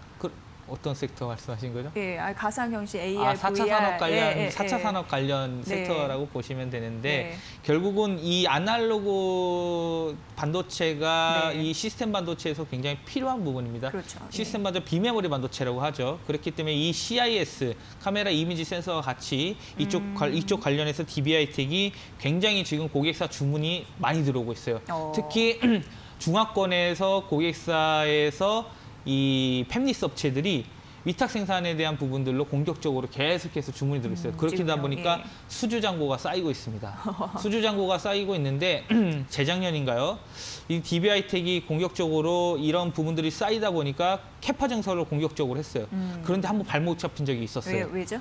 Speaker 4: 어떤 섹터 말씀하신 거죠?
Speaker 1: 예, 가상현실, AR,
Speaker 4: 4차
Speaker 1: VR.
Speaker 4: 산업 관련,
Speaker 1: 예,
Speaker 4: 4차
Speaker 1: 예.
Speaker 4: 산업 관련
Speaker 1: 네.
Speaker 4: 섹터라고 보시면 되는데
Speaker 1: 네.
Speaker 4: 결국은 이 아날로그 반도체가
Speaker 1: 네.
Speaker 4: 이 시스템 반도체에서 굉장히 필요한 부분입니다.
Speaker 1: 그렇죠.
Speaker 4: 시스템 반도체 비메모리 반도체라고 하죠. 그렇기 때문에 이 CIS 카메라 이미지 센서와 같이 이쪽 관련해서 DB 하이텍이 굉장히 지금 고객사 주문이 많이 들어오고 있어요. 특히 중화권에서 고객사에서 이 팹리스 업체들이 위탁 생산에 대한 부분들로 공격적으로 계속해서 주문이 들어있어요. 그렇다
Speaker 1: 지금요?
Speaker 4: 보니까
Speaker 1: 예.
Speaker 4: 수주 잔고가 쌓이고 있습니다. 수주 잔고가 쌓이고 있는데 재작년인가요? 이 DB 하이텍이 공격적으로 이런 부분들이 쌓이다 보니까 캐파 증설을 공격적으로 했어요. 그런데 한번 발목 잡힌 적이 있었어요.
Speaker 1: 왜죠?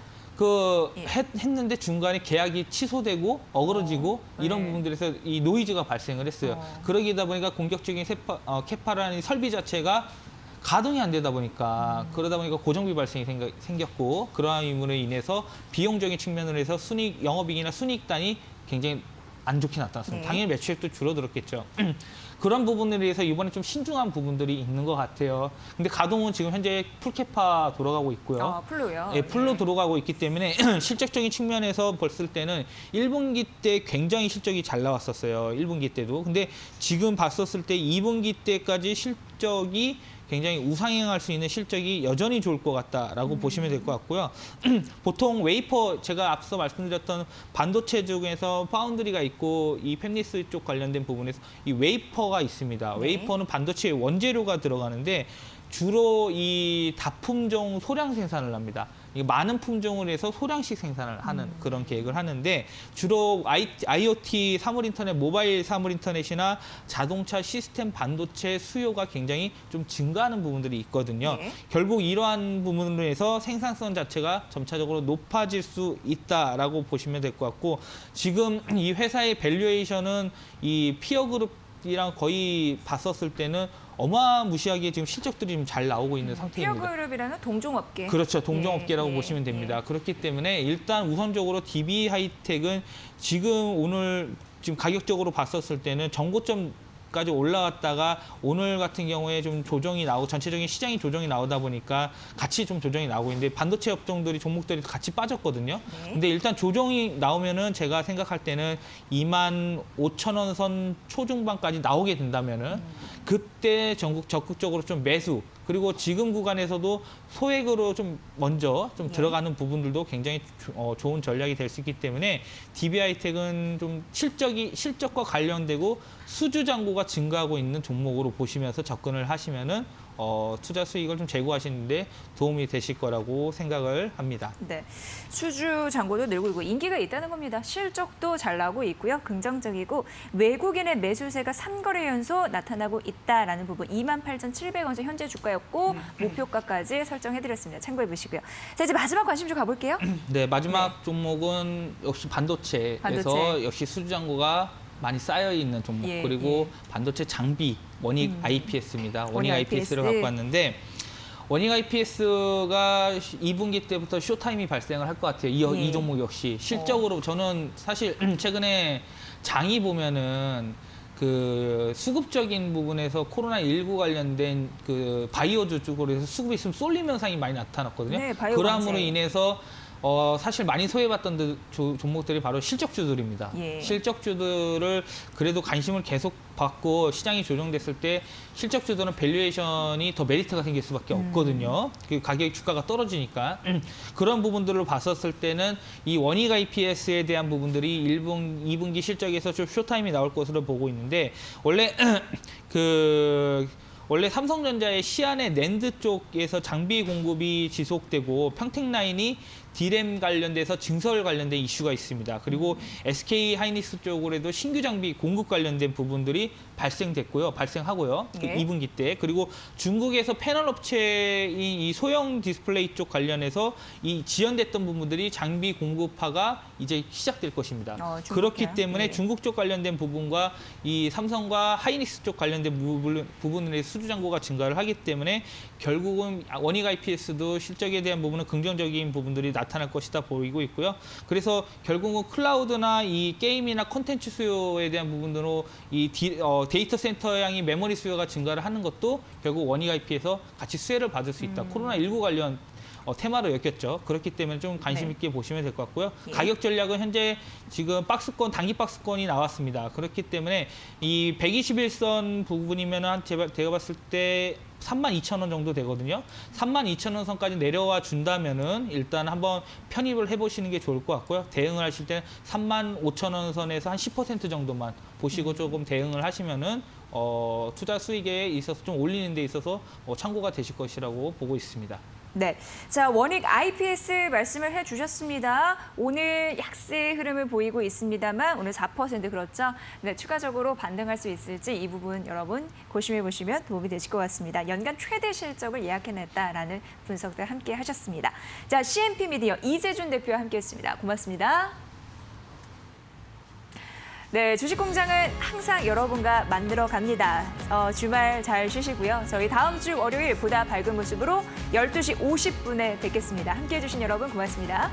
Speaker 4: 예. 했는데 중간에 계약이 취소되고 어그러지고 이런
Speaker 1: 네.
Speaker 4: 부분들에서 이 노이즈가 발생을 했어요. 그러기다 보니까 공격적인 캐파라는 설비 자체가 가동이 안 되다 보니까 그러다 보니까 고정비 발생이 생겼고 그러한 이유로 인해서 비용적인 측면으로 해서 영업이익이나 순이익단이 굉장히 안 좋게 나타났습니다.
Speaker 1: 네.
Speaker 4: 당연히 매출액도 줄어들었겠죠. 그런 부분에 대해서 이번에 좀 신중한 부분들이 있는 것 같아요. 근데 가동은 지금 현재 풀캐파 돌아가고 있고요.
Speaker 1: 풀로요.
Speaker 4: 예, 풀로 들어가고 있기 때문에 실적적인 측면에서 봤을 때는 1분기 때 굉장히 실적이 잘 나왔었어요. 1분기 때도. 근데 지금 봤었을 때 2분기 때까지 실적이 굉장히 우상향할 수 있는 실적이 여전히 좋을 것 같다라고 보시면 될 것 같고요. 보통 웨이퍼, 제가 앞서 말씀드렸던 반도체 중에서 파운드리가 있고 이 팹리스 쪽 관련된 부분에서 이 웨이퍼가 있습니다.
Speaker 1: 네.
Speaker 4: 웨이퍼는 반도체의 원재료가 들어가는데 주로 이 다품종 소량 생산을 합니다. 이게 많은 품종을 해서 소량씩 생산을 하는 그런 계획을 하는데 주로 IoT 사물 인터넷, 모바일 사물 인터넷이나 자동차 시스템 반도체 수요가 굉장히 좀 증가하는 부분들이 있거든요.
Speaker 1: 네.
Speaker 4: 결국 이러한 부분으로 해서 생산성 자체가 점차적으로 높아질 수 있다라고 보시면 될 것 같고 지금 이 회사의 밸류에이션은 이 피어 그룹이랑 거의 봤었을 때는 어마무시하게 지금 실적들이 좀 잘 나오고 있는 상태입니다.
Speaker 1: 피어그룹이라는 동종업계.
Speaker 4: 그렇죠. 동종업계라고
Speaker 1: 예,
Speaker 4: 보시면 됩니다.
Speaker 1: 예.
Speaker 4: 그렇기 때문에 일단 우선적으로 DB 하이텍은 지금 오늘 지금 가격적으로 봤었을 때는 전고점까지 올라갔다가 오늘 같은 경우에 좀 조정이 나오고 전체적인 시장이 조정이 나오다 보니까 같이 좀 조정이 나오고 있는데 반도체 업종들이 종목들이 같이 빠졌거든요.
Speaker 1: 네.
Speaker 4: 근데 일단 조정이 나오면은 제가 생각할 때는 25,000원 선 초중반까지 나오게 된다면은 그때 적극적으로 좀 매수 그리고 지금 구간에서도 소액으로 좀 먼저 좀
Speaker 1: 네.
Speaker 4: 들어가는 부분들도 굉장히 좋은 전략이 될 수 있기 때문에 DB하이텍은 좀 실적과 관련되고 수주 잔고가 증가하고 있는 종목으로 보시면서 접근을 하시면은 투자 수익을 좀 제고하시는데 도움이 되실 거라고 생각을 합니다.
Speaker 1: 네, 수주 잔고도 늘고 있고 인기가 있다는 겁니다. 실적도 잘 나오고 있고요. 긍정적이고 외국인의 매수세가 3거래 연속 나타나고 있다라는 부분 28,700원 현재 주가였고 목표가까지 설정해드렸습니다. 참고해 보시고요. 자, 이제 마지막 관심 좀 가볼게요.
Speaker 4: 네, 마지막 종목은 역시 반도체에서
Speaker 1: 반도체.
Speaker 4: 역시 수주 잔고가 많이 쌓여 있는 종목
Speaker 1: 예,
Speaker 4: 그리고 반도체 장비 원익 IPS입니다. 원익 IPS를
Speaker 1: IPS.
Speaker 4: 갖고 왔는데 원익 IPS가 2분기 때부터 쇼타임이 발생을 할 것 같아요.
Speaker 1: 예.
Speaker 4: 이 종목 역시 실적으로 저는 사실 최근에 장이 보면은 그 수급적인 부분에서 코로나19 관련된 그 바이오주 쪽으로 해서 수급이 있으면 쏠림 현상이 많이 나타났거든요.
Speaker 1: 네, 바이오
Speaker 4: 그럼으로
Speaker 1: 관세.
Speaker 4: 인해서 사실 많이 소외받던 종목들이 바로 실적주들입니다.
Speaker 1: 예.
Speaker 4: 실적주들을 그래도 관심을 계속 받고 시장이 조정됐을 때 실적주들은 밸류에이션이 더 메리트가 생길 수밖에 없거든요. 그 가격이 주가가 떨어지니까. 그런 부분들을 봤었을 때는 이 원익 IPS에 대한 부분들이 2분기 실적에서 좀 쇼타임이 나올 것으로 보고 있는데 원래 원래 삼성전자의 시안의 낸드 쪽에서 장비 공급이 지속되고 평택라인이 D램 관련돼서 증설 관련된 이슈가 있습니다. 그리고 SK 하이닉스 쪽으로도 신규 장비 공급 관련된 부분들이 발생하고요.
Speaker 1: 예.
Speaker 4: 2분기 때. 그리고 중국에서 패널 업체인 이 소형 디스플레이 쪽 관련해서 이 지연됐던 부분들이 장비 공급화가 이제 시작될 것입니다.
Speaker 1: 중국이요?
Speaker 4: 그렇기 때문에
Speaker 1: 예.
Speaker 4: 중국 쪽 관련된 부분과 이 삼성과 하이닉스 쪽 관련된 부분의 수주 잔고가 증가를 하기 때문에 결국은 원익 IPS도 실적에 대한 부분은 긍정적인 부분들이 나타날 것이다 보이고 있고요. 그래서 결국은 클라우드나 이 게임이나 콘텐츠 수요에 대한 부분으로 이 데이터 센터 향이 메모리 수요가 증가를 하는 것도 결국 원익 IP에서 같이 수혜를 받을 수 있다. 코로나19 관련 테마로 엮였죠. 그렇기 때문에 좀 관심
Speaker 1: 네.
Speaker 4: 있게 보시면 될 것 같고요.
Speaker 1: 예.
Speaker 4: 가격 전략은 현재 지금 단기 박스권이 나왔습니다. 그렇기 때문에 이 121선 부분이면 제가 봤을 때 32,000원 정도 되거든요. 32,000원 선까지 내려와 준다면은 일단 한번 편입을 해보시는 게 좋을 것 같고요. 대응을 하실 때는 35,000원 선에서 한 10% 정도만 보시고 조금 대응을 하시면은 투자 수익에 있어서 좀 올리는 데 있어서 참고가 되실 것이라고 보고 있습니다.
Speaker 1: 네, 자 원익 IPS 말씀을 해주셨습니다. 오늘 약세 흐름을 보이고 있습니다만 오늘 4% 그렇죠? 네, 추가적으로 반등할 수 있을지 이 부분 여러분 고심해 보시면 도움이 되실 것 같습니다. 연간 최대 실적을 예약해냈다라는 분석들 함께 하셨습니다. 자 CMP 미디어 이재준 대표와 함께했습니다. 고맙습니다. 네, 주식공장은 항상 여러분과 만들어 갑니다. 주말 잘 쉬시고요. 저희 다음 주 월요일 보다 밝은 모습으로 12시 50분에 뵙겠습니다. 함께해 주신 여러분 고맙습니다.